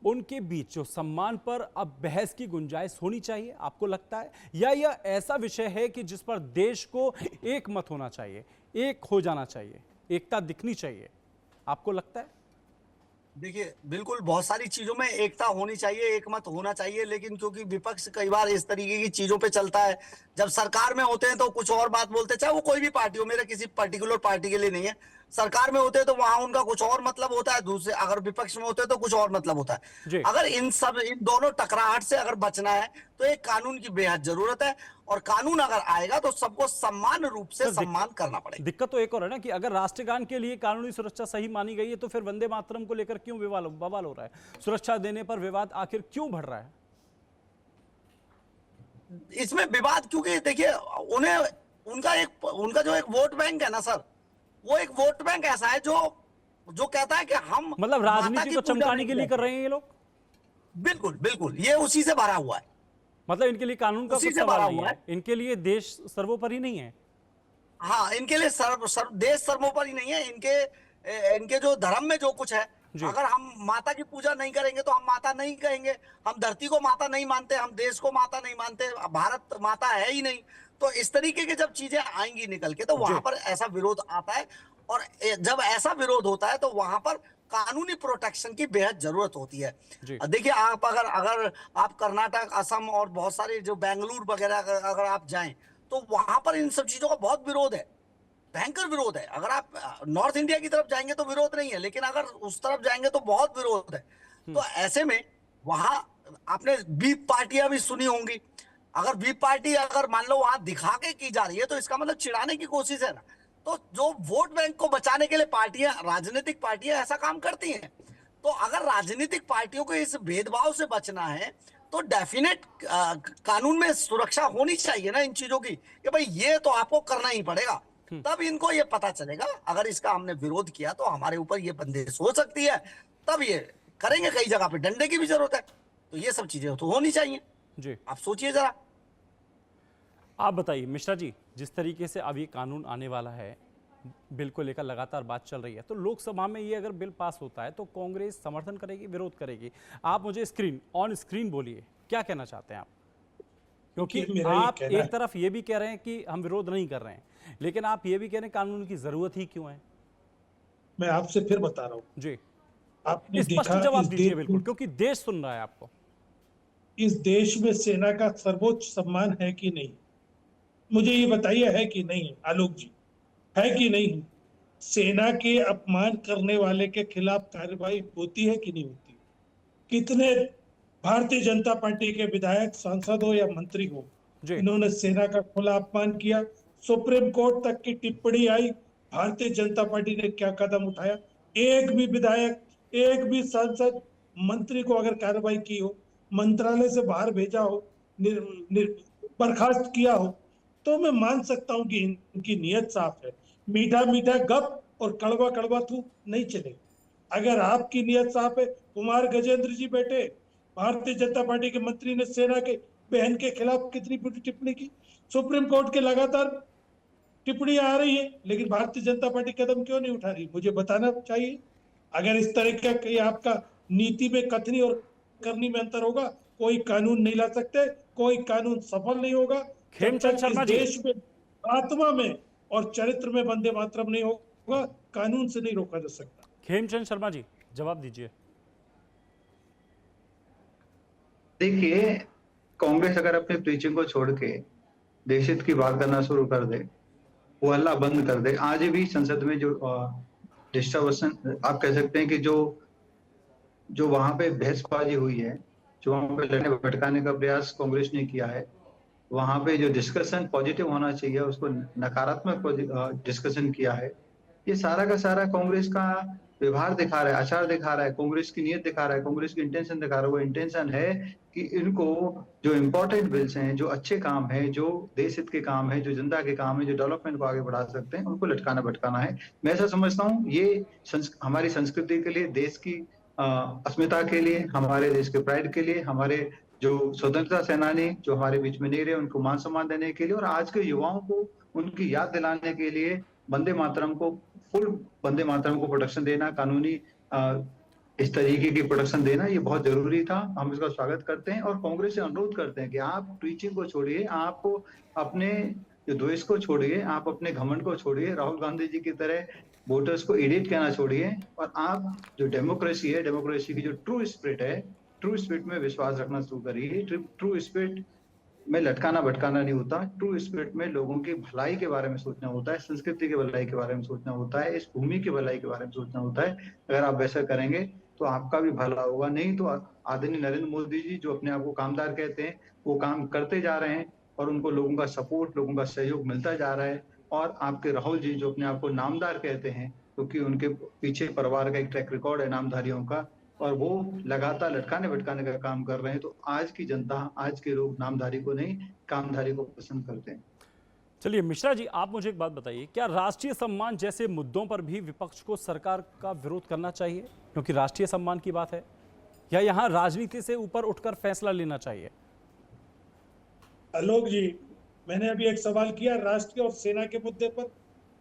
उनके बीच जो सम्मान पर अब बहस की गुंजाइश होनी चाहिए, आपको लगता है? या यह ऐसा विषय है कि जिस पर देश को एक मत होना चाहिए, एक हो जाना चाहिए, एकता दिखनी चाहिए, आपको लगता है? देखिए, बिल्कुल बहुत सारी चीजों में एकता होनी चाहिए, एक मत होना चाहिए, लेकिन क्योंकि विपक्ष कई बार इस तरीके की चीजों पे चलता है, जब सरकार में होते हैं तो कुछ और बात बोलते हैं, चाहे वो कोई भी पार्टी हो, मेरे किसी पर्टिकुलर पार्टी के लिए नहीं है। सरकार में होते हैं तो वहां उनका कुछ और मतलब होता है, दूसरे अगर विपक्ष में होते हैं तो कुछ और मतलब होता जी है। अगर इन दोनों टकराहट से अगर बचना है, तो एक कानून की बेहद जरूरत है, और कानून अगर आएगा तो सबको समान रूप से सर, सम्मान करना पड़ेगा। दिक्कत तो एक और है ना कि अगर राष्ट्रगान के लिए कानूनी सुरक्षा सही मानी गई है, तो फिर वंदे मातरम को लेकर क्यों बवाल हो रहा है? सुरक्षा देने पर विवाद आखिर क्यों बढ़ रहा है? इसमें विवाद क्योंकि देखिए, उन्हें उनका जो एक वोट बैंक है ना सर, वो एक वोट बैंक ऐसा है जो जो कहता है कि हम मतलब माता राजनीति की को पूजा चमकाने नहीं के लिए कर करते। रहे हैं ये लोग? बिल्कुल बिल्कुल, ये उसी से भरा हुआ है। मतलब इनके लिए कानून का उसी कुछ से सवाल भरा नहीं हुआ है, है। इनके लिए देश सर्वोपरि नहीं है? हाँ, इनके लिए देश सर्वोपरि नहीं है। इनके जो धर्म में जो कुछ है, जी अगर हम माता की पूजा नहीं करेंगे तो हम माता नहीं कहेंगे, हम धरती को माता नहीं मानते, हम देश को माता नहीं मानते, भारत माता है ही नहीं। तो इस तरीके की जब चीजें आएंगी निकल के, तो जी वहां पर ऐसा विरोध आता है, और जब ऐसा विरोध होता है तो वहां पर कानूनी प्रोटेक्शन की बेहद जरूरत होती है। जी देखिए, आप अगर अगर आप कर्नाटक, असम और बहुत सारे जो बेंगलुरु वगैरह अगर आप जाएं, तो वहां पर इन सब चीजों का बहुत विरोध है, भयंकर विरोध है। अगर आप नॉर्थ इंडिया की तरफ जाएंगे तो विरोध नहीं है, लेकिन अगर उस तरफ जाएंगे तो बहुत विरोध है। तो ऐसे में वहां आपने वीप पार्टियां भी सुनी होंगी। अगर वीप पार्टी अगर मान लो वहां दिखा के की जा रही है, तो इसका मतलब चिढ़ाने की कोशिश है ना। तो जो वोट बैंक को बचाने के लिए पार्टियां, राजनीतिक पार्टियां ऐसा काम करती हैं। तो अगर राजनीतिक पार्टियों को इस भेदभाव से बचना है, तो डेफिनेट कानून में सुरक्षा होनी चाहिए ना इन चीजों की, कि भाई ये तो आपको करना ही पड़ेगा। तब इनको ये पता चलेगा, अगर इसका हमने विरोध किया तो हमारे ऊपर ये बंदिश हो सकती है, तब ये करेंगे। कई जगह पे डंडे की भी जरूरत है, तो ये सब चीजें तो होनी चाहिए। जी, आप सोचिए जरा। आप बताइए मिश्रा जी, जिस तरीके से अब ये कानून आने वाला है, बिल को लेकर लगातार बात चल रही है, तो लोकसभा में ये अगर बिल पास होता है तो कांग्रेस समर्थन करेगी, विरोध करेगी? आप मुझे ऑन स्क्रीन बोलिए, क्या कहना चाहते हैं आप? क्योंकि मेरा ये आप कहना एक है, तरफ ये भी कह रहे हैं कि हम विरोध नहीं कर रहे हैं, लेकिन आप ये भी कह रहे हैं कानून की जरूरत ही क्यों है? मैं आपसे फिर बता रहा हूँ, जी, आपने स्पष्ट देखा जवाब इस दीजिए देश बिल्कुल, में, क्योंकि देश सुन रहा है आपको। इस देश में सेना का सर्वोच्च सम्मान है कि नहीं? मुझे ये बताइए, है कि नहीं आलोक जी, है कि नहीं? सेना के अपमान करने वाले के खिलाफ कार्रवाई होती है कि नहीं होती? कितने भारतीय जनता पार्टी के विधायक, सांसद हो या मंत्री हो, जी, इन्होंने सेना का खुला अपमान किया? सुप्रीम कोर्ट तक की टिप्पणी आई, भारतीय जनता पार्टी ने क्या कदम उठाया? एक भी विधायक, एक भी सांसद, मंत्री को अगर कार्रवाई की हो, मंत्रालय से बाहर भेजा हो, बर्खास्त किया हो, तो मैं मान सकता हूं कि इनकी नीयत साफ है। मीठा मीठा गप और कड़वा कड़वा थू नहीं चलेगा। अगर आपकी नीयत साफ है, कुमार गजेंद्र जी बैठे, भारतीय जनता पार्टी के मंत्री ने सेना के बहन के खिलाफ कितनी बड़ी टिप्पणी की, सुप्रीम कोर्ट के लगातार टिप्पणियां आ रही है, लेकिन भारतीय जनता पार्टी कदम क्यों नहीं उठा रही? मुझे बताना चाहिए। अगर इस तरह का कि आपका नीति में कथनी और करनी में अंतर होगा, कोई कानून नहीं ला सकते, कोई कानून सफल नहीं होगा जब खेमचंद तक इस शर्मा जी, देश में आत्मा में और चरित्र में वंदे मातरम नहीं होगा। कानून से नहीं रोका जा सकता। खेमचंद शर्मा जी, जवाब दीजिए। देखिए, कांग्रेस अगर अपने प्रीचिंग को छोड़ के देश हित की बात करना शुरू कर दे, वो हल्ला बंद कर दे, आज भी संसद में जो डिस्टर्बेंस आप कह सकते हैं कि जो जो वहां पे बहसबाजी हुई है, जो वहां पे लड़ने भटकाने का प्रयास कांग्रेस ने किया है, वहां पे जो डिस्कशन पॉजिटिव होना चाहिए उसको नकारात्मक डिस्कशन किया है। ये सारा का सारा कांग्रेस का व्यवहार दिखा रहा है, आचार दिखा रहा है, कांग्रेस की नीयत दिखा रहा है, कांग्रेस की इंटेंशन दिखा रहा है। वो इंटेंशन है कि इनको जो इम्पोर्टेंट बिल्स हैं, जो अच्छे काम है, जो देश हित के काम है, जो जनता के काम है, जो डेवलपमेंट को आगे बढ़ा सकते हैं, उनको लटकाना भटकाना है। मैं ऐसा समझता हूँ ये हमारी संस्कृति के लिए, देश की अस्मिता के लिए, हमारे देश के प्राइड के लिए, हमारे जो स्वतंत्रता सेनानी जो हमारे बीच में नहीं रहे उनको मान सम्मान देने के लिए, और आज के युवाओं को उनकी याद दिलाने के लिए वंदे मातरम को, फुल वंदे मातरम को प्रोटेक्शन देना, कानूनी इस तरीके की प्रोटेक्शन देना, ये बहुत जरूरी था। हम इसका स्वागत करते हैं और कांग्रेस से अनुरोध करते हैं कि आप प्रीचिंग को छोड़िए, आप अपने जो द्वेष को छोड़िए, आप अपने घमंड को छोड़िए, राहुल गांधी जी की तरह वोटर्स को इडियट कहना छोड़िए, और आप जो डेमोक्रेसी है, डेमोक्रेसी की जो ट्रू स्पिरिट है, ट्रू स्पिरिट में विश्वास रखना शुरू करिए। ट्रू स्पिरिट में लटकाना भटकाना नहीं होता, ट्रू स्पिरिट में लोगों की भलाई के बारे में सोचना होता है, संस्कृति के भलाई के बारे में सोचना होता है, इस भूमि की भलाई के बारे में सोचना होता है। अगर आप वैसा करेंगे तो आपका भी भला होगा, नहीं तो आदरणीय नरेंद्र मोदी जी जो अपने आप को कामदार कहते हैं, वो काम करते जा रहे हैं और उनको लोगों का सपोर्ट, लोगों का सहयोग मिलता जा रहा है। और आपके राहुल जी जो अपने आप को नामदार कहते हैं, क्योंकि उनके पीछे परिवार का एक ट्रैक रिकॉर्ड है नामधारियों का, और वो लगातार लटकाने भटकाने का काम कर रहे हैं, तो आज की जनता, आज के लोग नामधारी को नहीं, कामधारी को पसंद करते हैं। चलिए मिश्रा जी, आप मुझे एक बात बताइए, क्या राष्ट्रीय सम्मान जैसे मुद्दों पर भी विपक्ष को सरकार का विरोध करना चाहिए, क्योंकि राष्ट्रीय सम्मान की बात है, या यहां राजनीति से ऊपर उठकर फैसला लेना चाहिए? आलोक जी, मैंने अभी एक सवाल किया राष्ट्रीय और सेना के मुद्दे पर,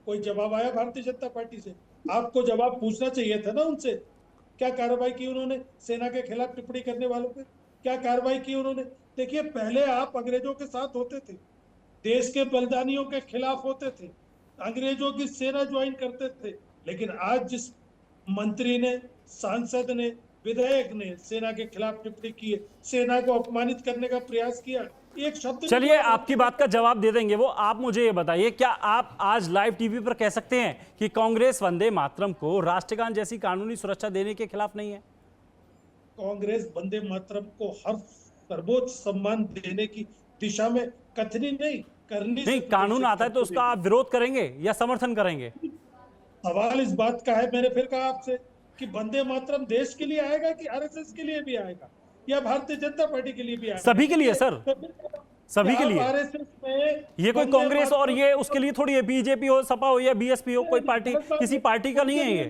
कोई जवाब आया भारतीय जनता पार्टी से? आपको जवाब पूछना चाहिए था ना उनसे। क्या कार्रवाई की उन्होंने सेना के खिलाफ टिप्पणी करने वालों पर? क्या कार्रवाई की उन्होंने? देखिए, पहले आप अंग्रेजों के साथ होते थे, देश के बलिदानियों के खिलाफ होते थे, अंग्रेजों की सेना ज्वाइन करते थे, लेकिन आज जिस मंत्री ने, सांसद ने, विधायक ने सेना के खिलाफ टिप्पणी की है, सेना को अपमानित करने का प्रयास किया, एक शब्द चलिए आपकी बात का जवाब दे देंगे वो। आप मुझे ये बताइए, क्या आप आज लाइव टीवी पर कह सकते हैं कि कांग्रेस वंदे मातरम को राष्ट्रगान जैसी कानूनी सुरक्षा देने के खिलाफ नहीं है? कांग्रेस वंदे मातरम को हर सर्वोच्च सम्मान देने की दिशा में कथनी नहीं करनी नहीं, कानून आता है तो उसका आप विरोध करेंगे या समर्थन करेंगे? सवाल इस बात का है, मैंने फिर कहा आपसे कि वंदे मातरम देश के लिए आएगा कि आरएसएस के लिए भी आएगा या भारतीय जनता पार्टी के लिए भी आएगा? सभी के लिए सर, सभी के लिए। आरएसएस में ये कोई कांग्रेस और ये उसके लिए थोड़ी है, बीजेपी हो, सपा हो या बीएसपी हो, कोई पार्टी, किसी पार्टी का नहीं है ये।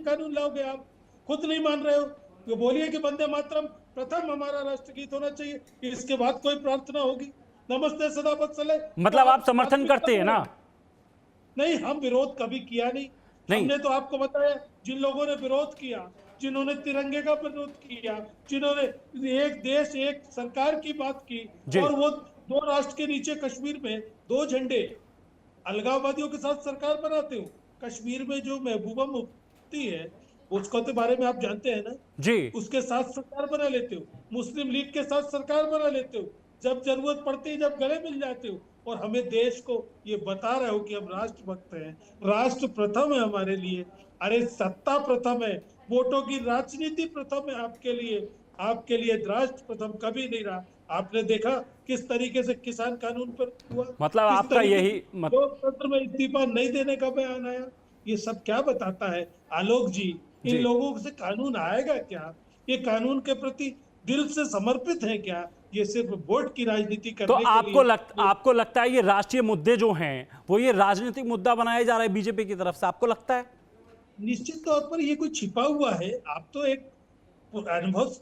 कानून लाओगे, आप खुद नहीं मान रहे हो। तो बोलिए कि वंदे मातरम प्रथम हमारा राष्ट्रगीत होना चाहिए, इसके बाद कोई प्रार्थना होगी। नमस्ते सदा वत्सले। मतलब आप समर्थन करते हैं ना? नहीं, हम विरोध कभी किया नहीं। नहीं। हमने तो आपको बताया, जिन लोगों ने विरोध किया, जिन्होंने तिरंगे का विरोध किया, जिन्होंने एक देश एक सरकार की बात की, जी। और वो दो राष्ट्र के नीचे कश्मीर में दो झंडे, अलगाववादियों के साथ सरकार बनाते हो। कश्मीर में जो महबूबा मुफ्ती है, उसको तो बारे में आप जानते हैं ना जी। उसके साथ सरकार बना लेते हो, मुस्लिम लीग के साथ सरकार बना लेते हो, जब जरूरत पड़ती है, जब गले मिल जाते हो, और हमें देश को ये बता रहे हो कि हम राष्ट्रभक्त हैं, राष्ट्र प्रथम है हमारे लिए। अरे सत्ता प्रथम है, वोटों की राजनीति प्रथम है आपके लिए राष्ट्र प्रथम कभी नहीं रहा। आपने देखा किस तरीके से किसान कानून पर हुआ, मतलब किस आपका तरीके यही से लोकतंत्र में इस्तीफा नहीं देने का बयान आया। ये सब क्या बताता है आलोक जी? इन जी। लोगों से कानून आएगा क्या? ये कानून के प्रति दिल से समर्पित है क्या? ये सिर्फ वोट की राजनीति तो करने के लिए आपको लगता है ये राष्ट्रीय मुद्दे जो हैं वो ये राजनीतिक मुद्दा बनाया जा रहा है बीजेपी की तरफ से, आपको लगता है? निश्चित तौर पर ये कोई छिपा हुआ है। आप तो एक अनुभव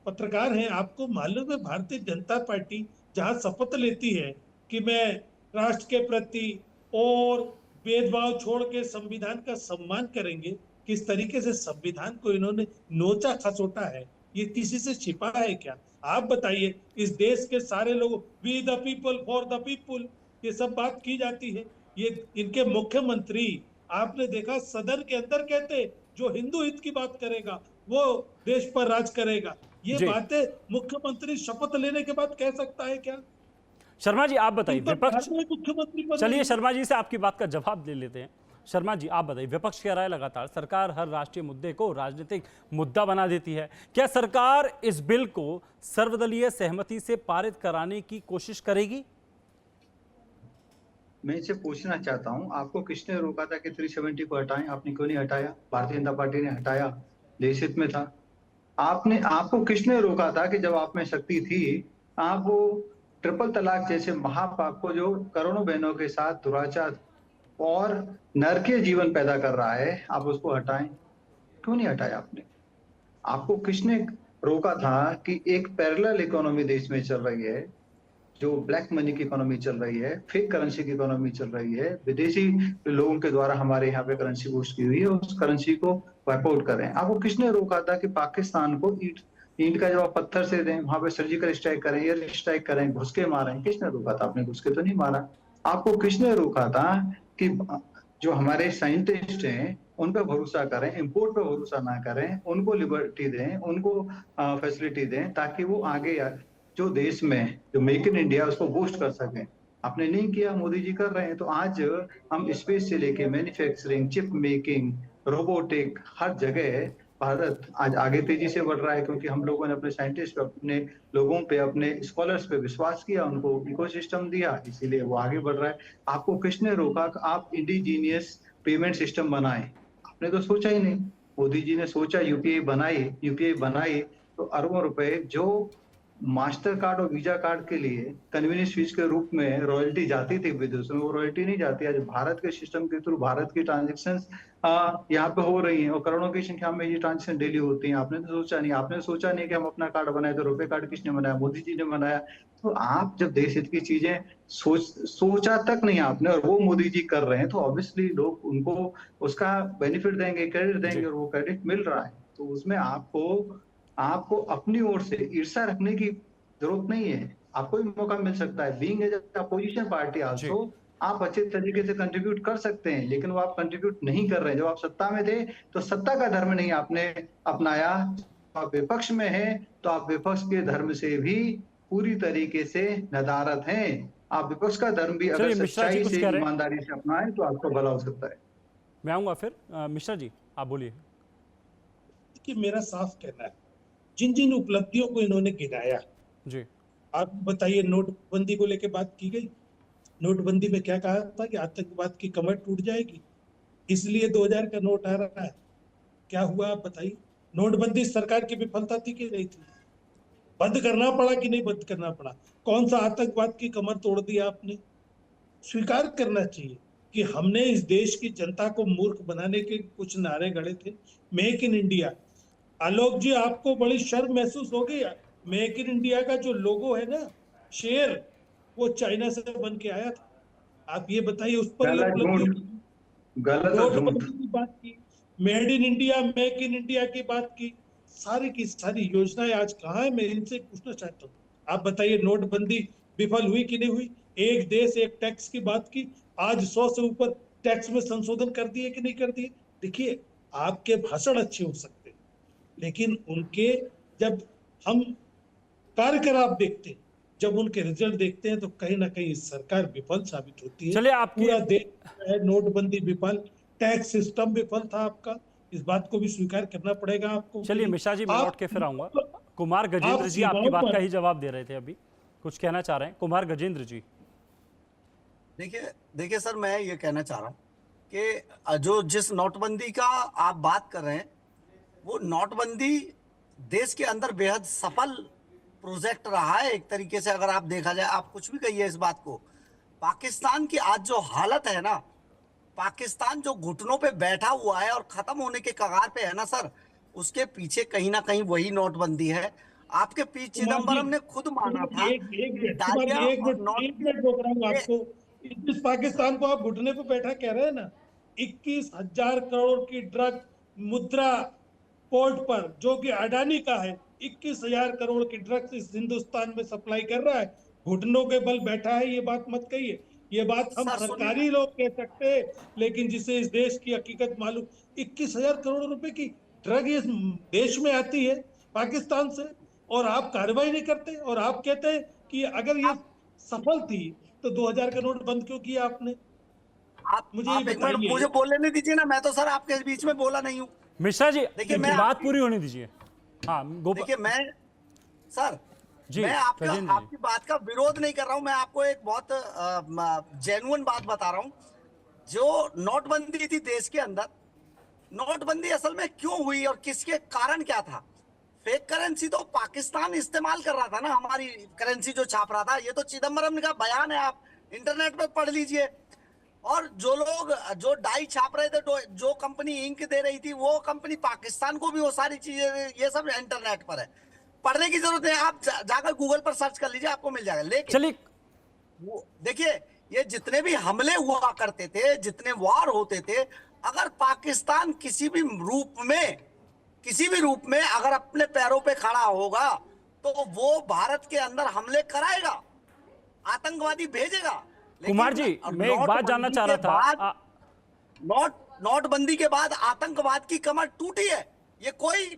पत्रकार हैं, आपको मालूम है भारतीय जनता पार्टी जहां शपथ लेती है कि मैं राष्ट्र के प्रति और भेदभाव छोड़ के संविधान का सम्मान करेंगे, किस तरीके से संविधान को इन्होंने नोचा खसोटा है, ये किसी से छिपा है क्या? आप बताइए, इस देश के सारे लोग, we the people for the people, ये सब बात की जाती है। ये इनके मुख्यमंत्री, आपने देखा सदन के अंदर कहते, जो हिंदू हित की बात करेगा वो देश पर राज करेगा। ये जी। बातें मुख्यमंत्री शपथ लेने के बाद कह सकता है क्या? शर्मा जी आप बताइए, इन पर विपक्ष, बाद में मुख्यमंत्री बने। चलिए शर्मा जी से आपकी बात का जवाब ले लेते हैं। शर्मा जी आप बताइए, विपक्ष कह रहा है लगातार सरकार हर राष्ट्रीय मुद्दे को राजनीतिक मुद्दा बना देती है, क्या सरकार इस बिल को सर्वदलीय सहमति से पारित कराने की कोशिश करेगी? मैं इसे पूछना चाहता हूं, आपको किसने रोका था कि 370 को हटाएं? आपने क्यों नहीं हटाया? भारतीय जनता पार्टी ने हटाया, देश हित में था। आपको किसने रोका था कि जब आप में शक्ति थी, आप वो ट्रिपल तलाक जैसे महापाप को, जो करोड़ों बहनों के साथ दुराचार और नरकीय जीवन पैदा कर रहा है, आप उसको हटाएं? क्यों नहीं हटाया आपने? आपको किसने रोका था कि एक पैरेलल इकोनॉमी देश में चल रही है, जो ब्लैक मनी की इकोनॉमी चल रही है, फेक करेंसी की इकोनॉमी चल रही है, विदेशी लोगों के द्वारा हमारे यहाँ पे करेंसी बूस्ट की हुई है, उस करेंसी को वाइप आउट करें? आपको किसने रोका था कि पाकिस्तान को ईंट का जवाब पत्थर से दें, वहां पे सर्जिकल स्ट्राइक करें, एयर स्ट्राइक करें, घुसके मारें? किसने रोका था? आपने घुसके तो नहीं मारा। आपको किसने रोका था कि जो हमारे साइंटिस्ट हैं उन पर भरोसा करें, इंपोर्ट पर भरोसा ना करें, उनको लिबर्टी दें, उनको फैसिलिटी दें, ताकि वो आगे जो देश में जो मेक इन इंडिया उसको बूस्ट कर सकें? आपने नहीं किया, मोदी जी कर रहे हैं। तो आज हम स्पेस से लेके मैन्युफैक्चरिंग, चिप मेकिंग, रोबोटिक, हर जगह भारत आज आगे तेजी से बढ़ रहा है, क्योंकि हम लोगों ने अपने साइंटिस्ट पे, अपने लोगों पे, अपने स्कॉलर्स पे विश्वास किया, उनको इकोसिस्टम दिया, इसीलिए वो आगे बढ़ रहा है। आपको किसने रोका कि आप इंडिजीनियस पेमेंट सिस्टम बनाएं? आपने तो सोचा ही नहीं। मोदी जी ने सोचा, यूपीआई बनाई तो अरबों रुपए जो मास्टर कार्ड और वीजा कार्ड के लिए कन्वीनियंस फीस के रूप में रॉयल्टी जाती थी विदेशों में, वो रॉयल्टी नहीं जाती। आज भारत के सिस्टम के थ्रू भारत की ट्रांजेक्शन यहाँ पे हो रही हैं, और करोड़ों की संख्या में ये ट्रांजेक्शन डेली होती हैं। आपने तो सोचा नहीं कि हम अपना कार्ड बनाए। तो रुपए कार्ड किसने बनाया? मोदी जी ने बनाया। तो आप जब देश हित की चीजें सोचा तक नहीं आपने, और वो मोदी जी कर रहे हैं, तो ऑब्वियसली लोग उनको उसका बेनिफिट देंगे, क्रेडिट देंगे, और वो क्रेडिट मिल रहा है। तो उसमें आपको अपनी ओर से ईर्ष्या रखने की जरूरत नहीं है। आपको भी मौका मिल सकता है, being as opposition party also आप अच्छे तरीके से कंट्रीब्यूट कर सकते हैं, लेकिन वो आप कंट्रीब्यूट नहीं कर रहे हैं। जब आप सत्ता में थे तो सत्ता का धर्म नहीं आपने अपनाया, आप विपक्ष में हैं तो आप विपक्ष के धर्म से भी पूरी तरीके से नदारत हैं। आप विपक्ष का धर्म भी अगर सच्चाई से, ईमानदारी से अपनाएं तो आपको भला हो सकता है। मैं आऊंगा फिर। मिश्रा जी आप बोलिए। कि मेरा साफ कहना है, जिन जिन उपलब्धियों को इन्होंने गिनाया जी, आप बताइए। नोटबंदी को लेकर बात की गई, नोटबंदी में क्या कहा था कि आतंकवाद की कमर टूट जाएगी, इसलिए 2000 का नोट आ रहा है। क्या हुआ आप बताइए? नोटबंदी सरकार की विफलता थी कि नहीं थी? बंद करना पड़ा कि नहीं बंद करना पड़ा? कौन सा आतंकवाद की कमर तोड़ दिया आपने? स्वीकार करना चाहिए कि हमने इस देश की जनता को मूर्ख बनाने के कुछ नारे गढ़े थे। मेक इन इंडिया, आलोक जी, आपको बड़ी शर्म महसूस होगी। मेक इन इंडिया का जो लोगो है ना, शेर, वो चाइना से बन के आया था। आप ये बताइए, उस पर ये गलत उपलब्धि झूठ, की। गलत और झूठ। नोटबंदी की बात की, made in India, make in India की बात की सारी योजनाएं आज कहाँ है? मैं इनसे पूछना चाहता हूँ। आप बताइए, नोटबंदी विफल हुई कि नहीं हुई? एक देश एक टैक्स की बात की, आज 100 से ऊपर टैक्स में संशोधन कर दिए कि नहीं कर दिए? देखिए, आपके भाषण अच्छे हो सकते हैं, लेकिन उनके, जब हम कार्यकलाप देखते हैं, जब उनके रिजल्ट देखते हैं, तो कहीं ना कहीं सरकार विफल साबित होती है। चलिए आपकी पूरा देश है, नोटबंदी विफल, टैक्स सिस्टम विफल था आपका, इस बात को भी स्वीकार करना पड़ेगा आपको के चलिए लिए। मिश्रा जी, मैं लौट आप के फिर आऊंगा। कुमार आप गजेंद्र जी आपकी सीमाओं बात का पर, ही जवाब दे रहे थे, अभी कुछ कहना चाह रहे हैं कुमार गजेंद्र जी। देखिए देखिए सर, मैं ये कहना चाह रहा हूँ कि जो जिस नोटबंदी का आप बात कर रहे हैं, वो नोटबंदी देश के अंदर बेहद सफल प्रोजेक्ट रहा है एक तरीके से। अगर आप देखा जाए, आप कुछ भी कहिए इस बात को, पाकिस्तान की आज जो हालत है ना, पाकिस्तान जो घुटनों पे बैठा हुआ है और खत्म होने के कगार पे है ना सर, उसके पीछे कहीं ना कहीं वही नोटबंदी है। आपके पी कुमार जी, चिदम्बरम ने खुद माना कुमार जी, था एक एक कि मिनट, कुमार डालिया जी, एक और मिनट, नोट एक मिनट रोक रहा हूँ के। आपको। इस पाकिस्तान को आप घुटने पे बैठा कह रहे हैं ना, 21,000 करोड़ की ड्रग मुद्रा पोर्ट पर, जो कि अडानी का है, 21,000 करोड़ की ड्रग्स इस हिंदुस्तान में सप्लाई कर रहा है, घुटनों के बल बैठा है। ये बात मत कहिए। ये बात हम सर सुनिए ना, सरकारी लोग कह सकते हैं, लेकिन जिसे इस देश की हकीकत मालूम, 21,000 करोड़ रुपए की ड्रग इस देश में आती है पाकिस्तान से, और आप कार्रवाई नहीं करते, और आप कहते हैं कि अगर ये आप सफल थी तो 2,000 का नोट बंद क्यों किया आपने? आप मुझे ये आप एक मिनट बताइए। मुझे बोलने नहीं दीजिए ना। मैं तो सर आपके बीच में बोला नहीं हूँ। मिश्रा जी देखिए ठीक मैं है, बात आपकी पूरी होने दीजिए। हाँ देखिए मैं सर, जी मैं आपका गजेंद्र जी। आपकी बात का विरोध नहीं कर रहा हूं। मैं आपको एक बहुत जेन्युइन बात बता रहा हूं। जो नोटबंदी थी देश के अंदर, नोटबंदी असल में क्यों हुई और किसके कारण क्या था? फेक करेंसी तो पाकिस्तान इस्तेमाल कर रहा था ना, हमारी करेंसी जो छाप रहा था। ये तो चिदम्बरम का बयान है, आप इंटरनेट पर पढ़ लीजिए। और जो लोग जो डाई छाप रहे थे, जो कंपनी इंक दे रही थी, वो कंपनी पाकिस्तान को भी, वो सारी चीजें, ये सब इंटरनेट पर है। पढ़ने की जरूरत है, आप जाकर गूगल पर सर्च कर लीजिए, आपको मिल जाएगा। लेकिन चलिए वो देखिए, ये जितने भी हमले हुआ करते थे, जितने वार होते थे, अगर पाकिस्तान किसी भी रूप में अगर अपने पैरों पे खड़ा होगा, तो वो भारत के अंदर हमले कराएगा, आतंकवादी भेजेगा। कुमार लेकिन जी, मैं एक बात जानना चाह रहा था। नोट नोटबंदी के बाद आतंकवाद की कमर टूटी है। ये कोई,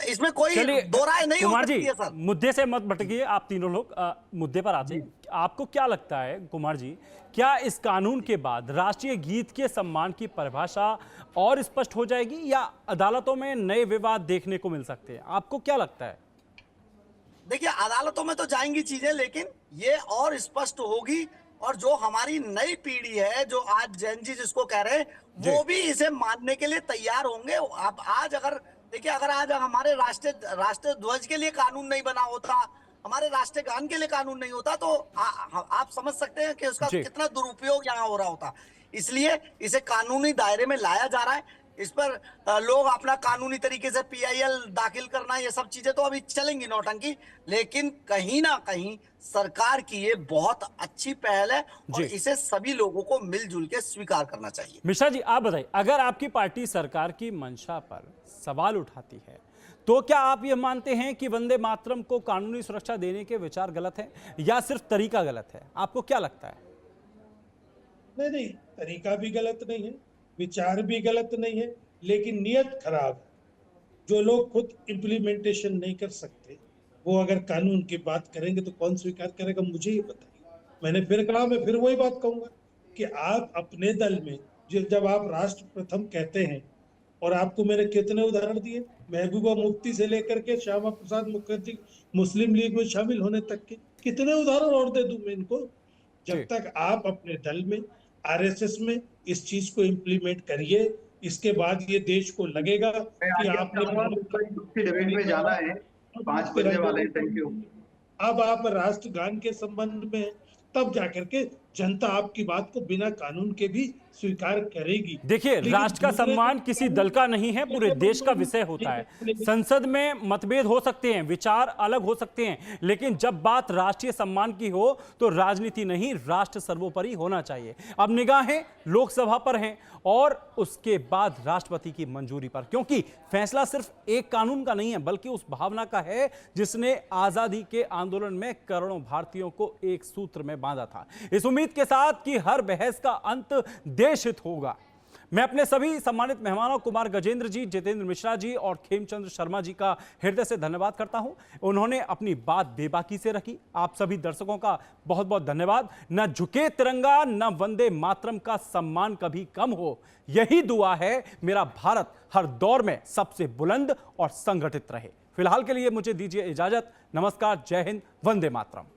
इसमें कोई चलिए दो राय नहीं हो कुमार जी, सकती है सर। मुद्दे से मत भटकिए, आप तीनों लोग मुद्दे पर आते हैं। आपको क्या लगता है कुमार जी, क्या इस कानून के बाद राष्ट्रीय गीत के सम्मान की परिभाषा और स्पष्ट हो जाएगी, या अदालतों में नए विवाद देखने को मिल सकते हैं? आपको क्या लगता है? देखिए, अदालतों में तो जाएंगी चीजें, लेकिन ये और स्पष्ट होगी। और जो हमारी नई पीढ़ी है, जो आज जैन जी जिसको कह रहे हैं, वो भी इसे मानने के लिए तैयार होंगे। अब आज अगर देखिए, अगर आज हमारे राष्ट्रीय ध्वज के लिए कानून नहीं बना होता, हमारे राष्ट्रीय गान के लिए कानून नहीं होता, तो आप समझ सकते हैं कि उसका जी कितना दुरुपयोग यहाँ हो रहा होता। इसलिए इसे कानूनी दायरे में लाया जा रहा है। इस पर लोग अपना कानूनी तरीके से पीआईएल दाखिल करना, ये सब चीजें तो अभी चलेंगी नौटंकी। लेकिन कहीं ना कहीं सरकार की ये बहुत अच्छी पहल है, और जी इसे सभी लोगों को मिलजुल के स्वीकार करना चाहिए। मिश्रा जी, आप बताइए, अगर आपकी पार्टी सरकार की मंशा पर सवाल उठाती है, तो क्या आप ये मानते हैं कि वंदे मातरम को कानूनी सुरक्षा देने के विचार गलत है, या सिर्फ तरीका गलत है? आपको क्या लगता है? नहीं नहीं, तरीका भी गलत नहीं है, विचार भी गलत नहीं है, लेकिन नियत खराब है। जो लोग खुद इम्प्लीमेंटेशन नहीं कर सकते, वो अगर कानून की बात करेंगे तो कौन स्वीकार करेगा? मुझे ही बताइए। मैंने फिर कहा, मैं फिर वही बात कहूंगा कि आप अपने दल में, जब आप राष्ट्र प्रथम कहते हैं, और आपको मैंने कितने उदाहरण दिए, महबूबा मुफ्ती से लेकर के श्यामा प्रसाद मुखर्जी मुस्लिम लीग में शामिल होने तक के, कितने उदाहरण और दे दूं मैं इनको? जब जी तक आप अपने दल में, आरएसएस में इस चीज को इम्प्लीमेंट करिए, इसके बाद ये देश को लगेगा मैं कि आगे आपने चाहूंगा, मुझको एक दूसरी डिबेट में जाना है, 5 बजने वाले हैं। Thank you. अब आप राष्ट्रगान के संबंध में, तब जाकर के जनता आपकी बात को बिना कानून के भी स्वीकार करेगी। देखिए, लेकिन राष्ट्र का दूसरे सम्मान जो किसी दल का नहीं है, पूरे देश का विषय होता है। संसद में मतभेद हो सकते हैं, विचार अलग हो सकते हैं, लेकिन जब बात राष्ट्रीय सम्मान की हो तो राजनीति नहीं, राष्ट्र सर्वोपरि होना चाहिए। अब निगाहें लोकसभा पर हैं और उसके बाद राष्ट्रपति की मंजूरी पर, क्योंकि फैसला सिर्फ एक कानून का नहीं है बल्कि उस भावना का है जिसने आजादी के आंदोलन में करोड़ों भारतीयों को एक सूत्र में बांधा था। इस उम्मीद के साथ कि हर बहस का अंत देश हित होगा, मैं अपने सभी सम्मानित मेहमानों कुमार गजेंद्र जी, जितेंद्र मिश्रा जी और खेमचंद्र शर्मा जी का हृदय से धन्यवाद करता हूं। उन्होंने अपनी बात बेबाकी से रखी। आप सभी दर्शकों का बहुत बहुत धन्यवाद। न झुके तिरंगा, न वंदे मातरम का सम्मान कभी कम हो, यही दुआ है। मेरा भारत हर दौर में सबसे बुलंद और संगठित रहे। फिलहाल के लिए मुझे दीजिए इजाजत। नमस्कार, जय हिंद, वंदे मातरम।